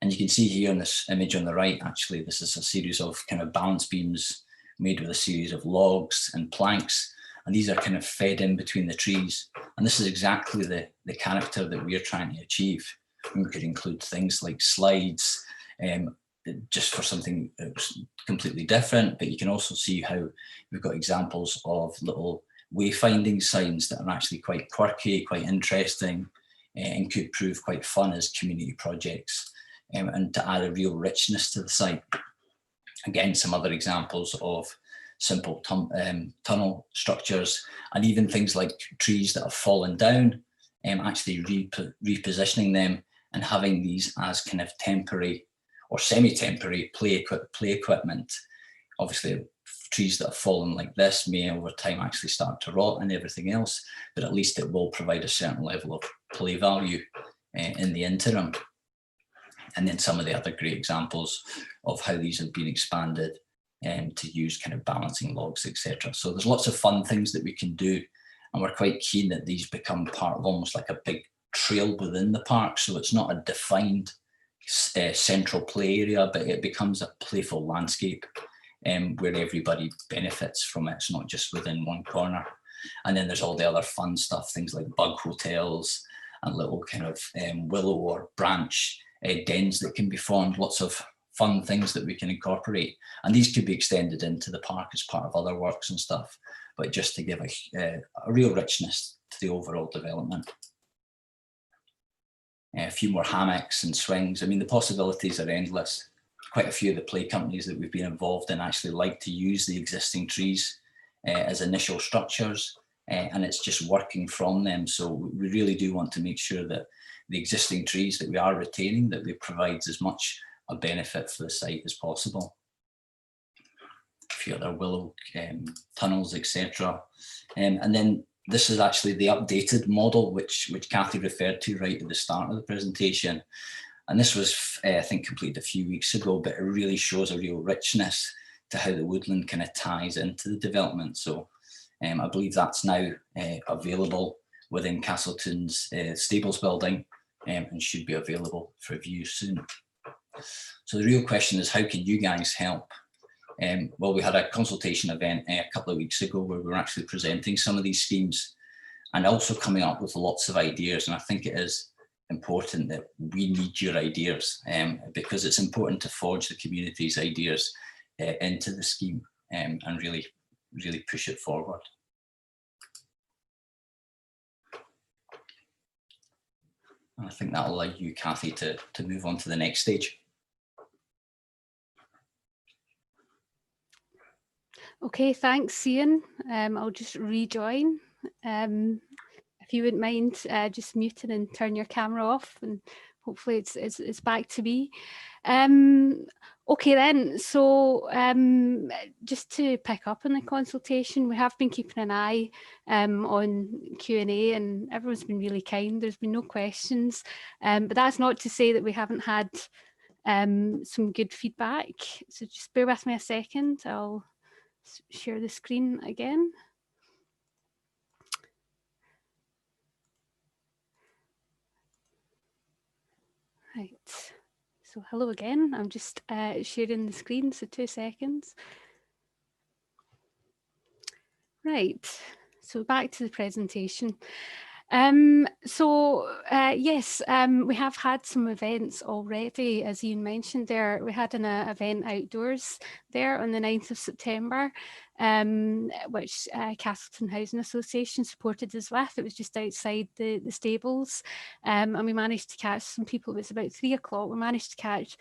D: And you can see here in this image on the right, actually, this is a series of kind of balance beams made with a series of logs and planks. And these are kind of fed in between the trees. And this is exactly the character that we're trying to achieve. And we could include things like slides, just for something completely different, but you can also see how we've got examples of little wayfinding signs that are actually quite quirky, quite interesting, and could prove quite fun as community projects, and to add a real richness to the site. Again, some other examples of simple tunnel structures, and even things like trees that have fallen down, actually repositioning them and having these as kind of temporary or semi-temporary play equipment. Obviously, trees that have fallen like this may over time actually start to rot and everything else, but at least it will provide a certain level of play value in the interim. And then some of the other great examples of how these have been expanded to use kind of balancing logs, etc. So there's lots of fun things that we can do, and we're quite keen that these become part of almost like a big trail within the park. So it's not a defined central play area, but it becomes a playful landscape where everybody benefits from it. It's not just within one corner. And then there's all the other fun stuff, things like bug hotels and little kind of willow or branch dens that can be formed, lots of fun things that we can incorporate. And these could be extended into the park as part of other works and stuff, but just to give a real richness to the overall development. A few more hammocks and swings. I mean, the possibilities are endless. Quite a few of the play companies that we've been involved in actually like to use the existing trees as initial structures, and it's just working from them. So we really do want to make sure that the existing trees that we are retaining, that we provide as much a benefit for the site as possible. A few other willow tunnels, etc. And then this is actually the updated model, which Kathy referred to right at the start of the presentation. And this was, I think, completed a few weeks ago, but it really shows a real richness to how the woodland kind of ties into the development. So I believe that's now available within Cassiltoun's stables building, and should be available for view soon. So the real question is, how can you guys help? Well, we had a consultation event a couple of weeks ago where we were actually presenting some of these schemes and also coming up with lots of ideas. And I think it is important that we need your ideas, because it's important to forge the community's ideas into the scheme, and really push it forward. And I think that'll allow you, Kathy, to move on to the next stage.
A: Okay, thanks, Ian. I'll just rejoin. If you wouldn't mind just muting and turn your camera off, and hopefully it's back to me. Okay then, so just to pick up on the consultation, we have been keeping an eye on Q&A, and everyone's been really kind. There's been no questions, but that's not to say that we haven't had some good feedback. So just bear with me a second. I'll share the screen again. Right, so hello again. I'm just sharing the screen, so 2 seconds. Right, so back to the presentation. Yes, we have had some events already, as Ian mentioned there. We had an event outdoors there on the 9th of September. which Cassiltoun Housing Association supported us with. It was just outside the stables, and we managed to catch some people. It was about 3 o'clock. We managed to catch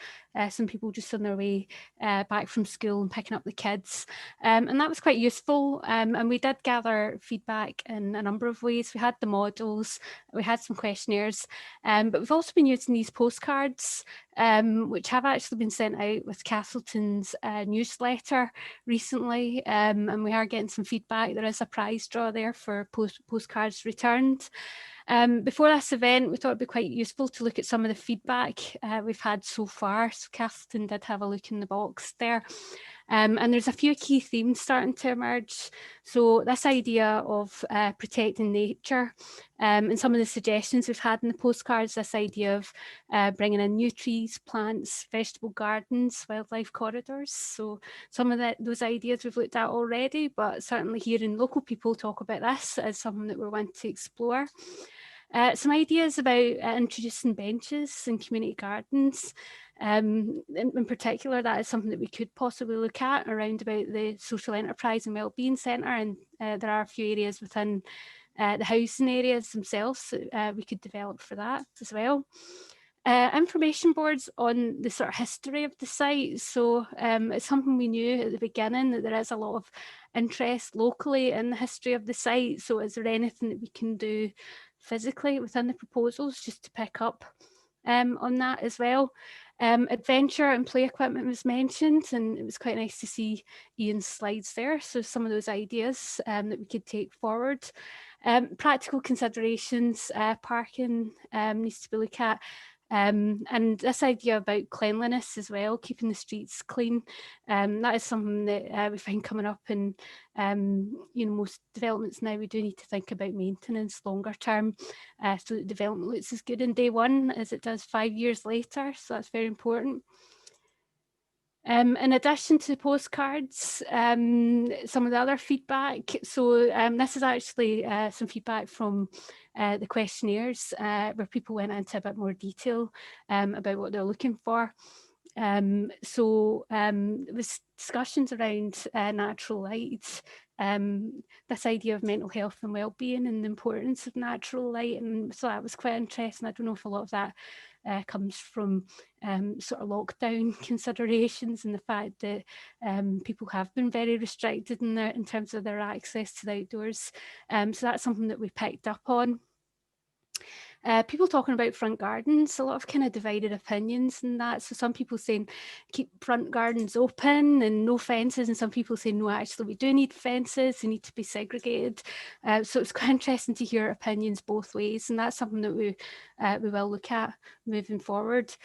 A: some people just on their way back from school and picking up the kids, and that was quite useful. And we did gather feedback in a number of ways. We had the models, we had some questionnaires, but we've also been using these postcards, which have actually been sent out with Cassiltoun's newsletter recently, and we are getting some feedback. There is a prize draw there for postcards returned. Before this event, we thought it'd be quite useful to look at some of the feedback we've had so far. So Cassiltoun did have a look in the box there. And there's a few key themes starting to emerge. So this idea of protecting nature, and some of the suggestions we've had in the postcards, this idea of bringing in new trees, plants, vegetable gardens, wildlife corridors. So some of those ideas we've looked at already, but certainly hearing local people talk about this is something that we're wanting to explore. Some ideas about introducing benches in community gardens. In particular, that is something that we could possibly look at around about the social enterprise and wellbeing centre, and there are a few areas within the housing areas themselves that we could develop for that as well. Information boards on the sort of history of the site. So it's something we knew at the beginning, that there is a lot of interest locally in the history of the site. So is there anything that we can do physically within the proposals just to pick up on that as well? Adventure and play equipment was mentioned, and it was quite nice to see Ian's slides there. So some of those ideas that we could take forward. Practical considerations, parking needs to be looked at. And this idea about cleanliness as well, keeping the streets clean, that is something that we find coming up in most developments now. We do need to think about maintenance longer term, so that development looks as good in day one as it does 5 years later. So that's very important. In addition to the postcards, some of the other feedback. So this is actually some feedback from the questionnaires, where people went into a bit more detail about what they're looking for. So there was discussions around natural light, this idea of mental health and well-being and the importance of natural light, and so that was quite interesting. I don't know if a lot of that comes from sort of lockdown considerations and the fact that people have been very restricted in terms of their access to the outdoors. So that's something that we picked up on. People talking about front gardens, a lot of kind of divided opinions in that. So some people saying keep front gardens open and no fences, and some people saying no, actually we do need fences, they need to be segregated. So it's quite interesting to hear opinions both ways, and that's something that we will look at moving forward.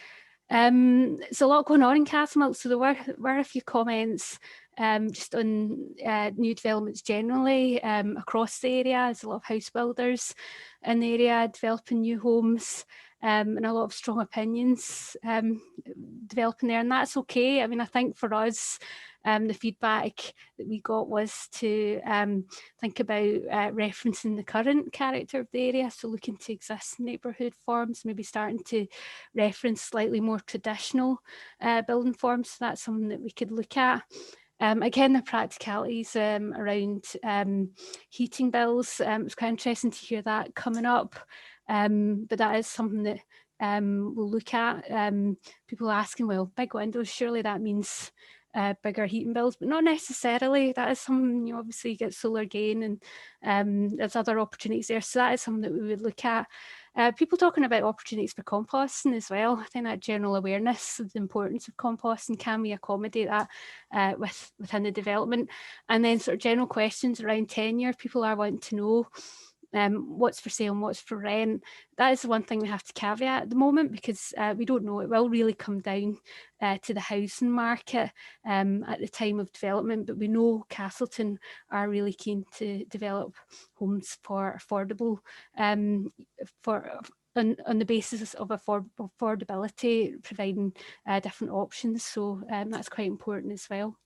A: There's a lot going on in Castlemilk, so there were a few comments just on new developments generally across the area. There's a lot of house builders in the area developing new homes, and a lot of strong opinions developing there, and that's okay. I mean, I think for us, the feedback that we got was to think about referencing the current character of the area, so looking to existing neighbourhood forms, maybe starting to reference slightly more traditional building forms. So that's something that we could look at. Again, the practicalities around heating bills, it's quite interesting to hear that coming up, but that is something that we'll look at. People asking, well, big windows, surely that means bigger heating bills, but not necessarily. That is something, obviously you get solar gain, and there's other opportunities there, so that is something that we would look at. People talking about opportunities for composting as well. I think that general awareness of the importance of composting, can we accommodate that within the development? And then sort of general questions around tenure. People are wanting to know what's for sale and what's for rent. That is the one thing we have to caveat at the moment, because we don't know. It will really come down to the housing market at the time of development, but we know Cassiltoun are really keen to develop homes for affordable, on the basis of affordability, providing different options. So that's quite important as well.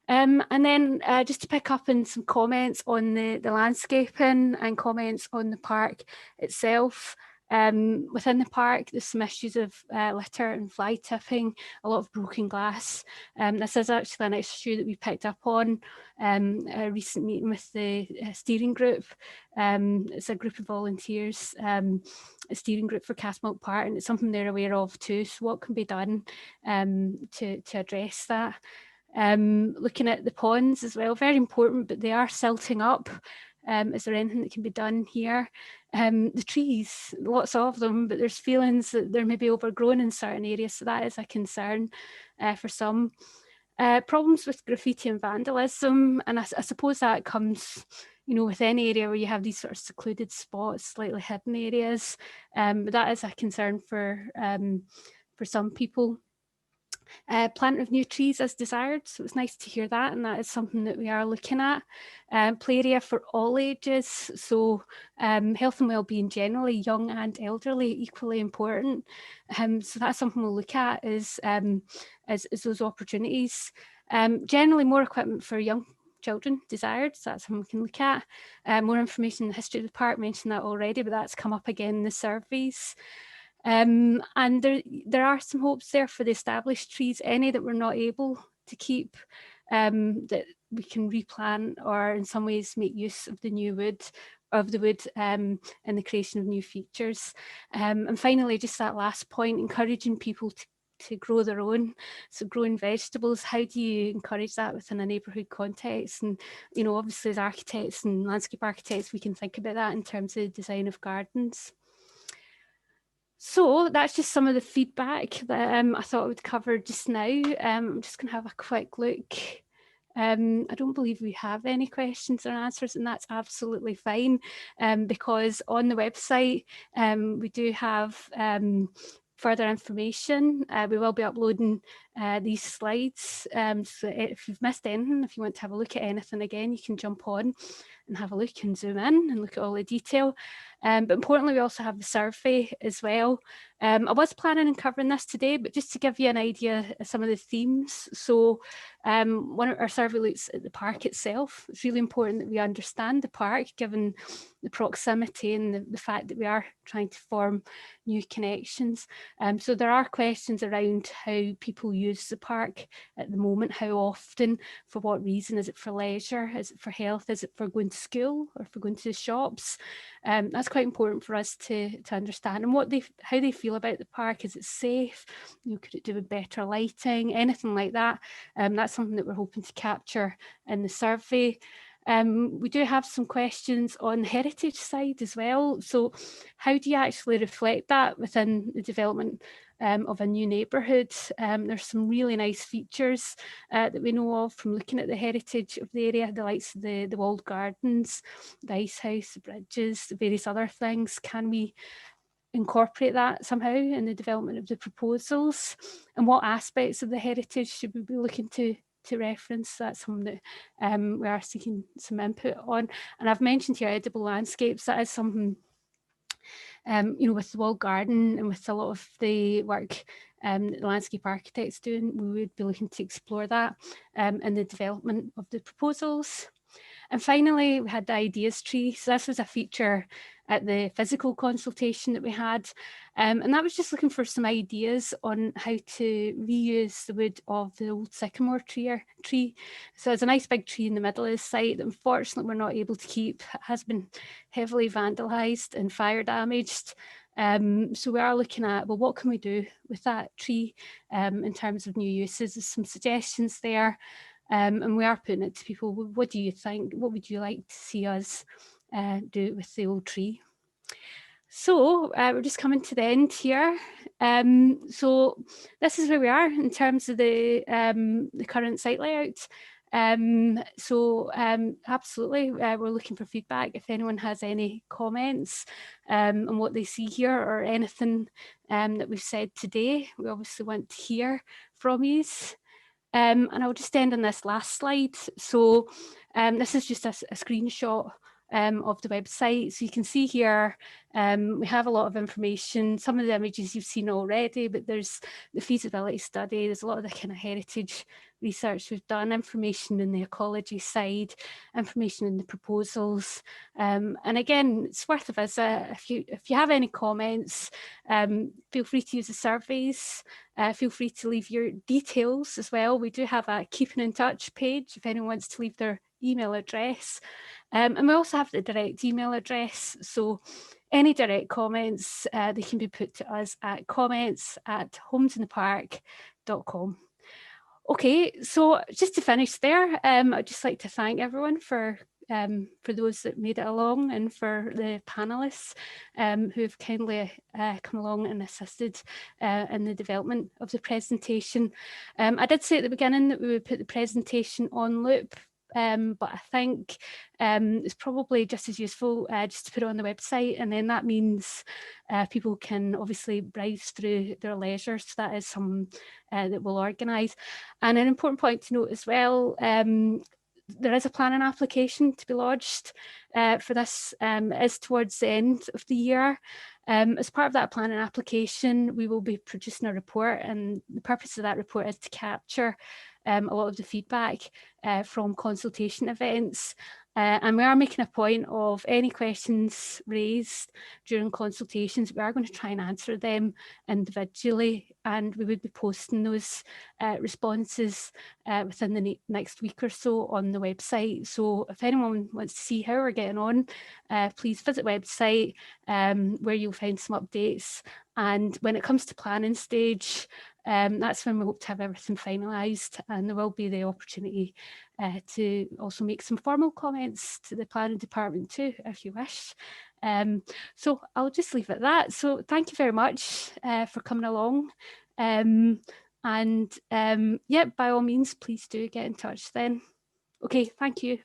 A: And then just to pick up on some comments on the landscaping and comments on the park itself. Within the park, there's some issues of litter and fly tipping, a lot of broken glass. This is actually an issue that we picked up on a recent meeting with the steering group. It's a group of volunteers, a steering group for Castlemilk Park, and it's something they're aware of too. So what can be done to address that? Looking at the ponds as well, very important, but they are silting up. Is there anything that can be done here? The trees, lots of them, but there's feelings that they're maybe overgrown in certain areas, so that is a concern for some. Problems with graffiti and vandalism, and I suppose that comes, you know, with any area where you have these sort of secluded spots, slightly hidden areas, but that is a concern for some people. Planting of new trees as desired, so it's nice to hear that, and that is something that we are looking at. Play area for all ages, so health and well-being generally, young and elderly, equally important. So that's something we'll look at is those opportunities. Generally more equipment for young children desired, so that's something we can look at. More information in the history of the park, mentioned that already, but that's come up again in the surveys. And there are some hopes there for the established trees, any that we're not able to keep, that we can replant or in some ways make use of the new wood, in the creation of new features. And finally, just that last point, encouraging people to grow their own. So growing vegetables, how do you encourage that within a neighbourhood context? And, you know, obviously as architects and landscape architects, we can think about that in terms of design of gardens. So that's just some of the feedback that I thought I would cover just now. I'm just going to have a quick look. I don't believe we have any questions or answers, and that's absolutely fine, because on the website we do have further information. We will be uploading these slides, so if you've missed anything, if you want to have a look at anything again, you can jump on and have a look and zoom in and look at all the detail. But importantly, we also have the survey as well. I was planning on covering this today, but just to give you an idea of some of the themes. So one of our survey looks at the park itself. It's really important that we understand the park, given the proximity and the fact that we are trying to form new connections. So there are questions around how people use the park at the moment, how often, for what reason. Is it for leisure? Is it for health? Is it for going to school or for going to the shops? That's quite important for us to understand, and how they feel about the park. Is it safe? You know, could it do with better lighting? Anything like that. That's something that we're hoping to capture in the survey. We do have some questions on the heritage side as well. So how do you actually reflect that within the development of a new neighbourhood? There's some really nice features that we know of from looking at the heritage of the area, the likes of the walled gardens, the ice house, the bridges, the various other things. Can we incorporate that somehow in the development of the proposals? And what aspects of the heritage should we be looking to reference? That's something that we are seeking some input on. And I've mentioned here edible landscapes. That is something, you know, with the walled garden and with a lot of the work the landscape architects doing, we would be looking to explore that in the development of the proposals. And finally, we had the ideas tree. So this was a feature at the physical consultation that we had. And that was just looking for some ideas on how to reuse the wood of the old sycamore tree. So there's a nice big tree in the middle of the site that unfortunately we're not able to keep. It has been heavily vandalised and fire damaged. So we are looking at, well, what can we do with that tree in terms of new uses? There's some suggestions there. And we are putting it to people, what do you think? What would you like to see us do with the old tree? So we're just coming to the end here. So this is where we are in terms of the current site layout. Absolutely, we're looking for feedback. If anyone has any comments on what they see here or anything that we've said today, we obviously want to hear from you. And I'll just end on this last slide. So this is just a screenshot of the website. So you can see here, we have a lot of information. Some of the images you've seen already, but there's the feasibility study, there's a lot of the kind of heritage research we've done, information in the ecology side, information in the proposals. And again, it's worth a visit. If you have any comments, feel free to use the surveys. Feel free to leave your details as well. We do have a keeping in touch page if anyone wants to leave their email address. And we also have the direct email address. So any direct comments, they can be put to us at comments@homesinthepark.com. Okay, so just to finish there, I'd just like to thank everyone for those that made it along, and for the panelists who have kindly come along and assisted in the development of the presentation. I did say at the beginning that we would put the presentation on loop, but I think it's probably just as useful just to put it on the website, and then that means people can obviously browse through their leisure. So that is something that we'll organise. And an important point to note as well, there is a planning application to be lodged for this. Is towards the end of the year. As part of that planning application, we will be producing a report, and the purpose of that report is to capture a lot of the feedback from consultation events. And we are making a point of any questions raised during consultations, we are going to try and answer them individually, and we would be posting those responses within the next week or so on the website. So if anyone wants to see how we're getting on, please visit the website where you'll find some updates. And when it comes to planning stage, that's when we hope to have everything finalised, and there will be the opportunity to also make some formal comments to the planning department too, if you wish. So I'll just leave it at that. So thank you very much for coming along. Yeah, by all means, please do get in touch then. Okay, thank you.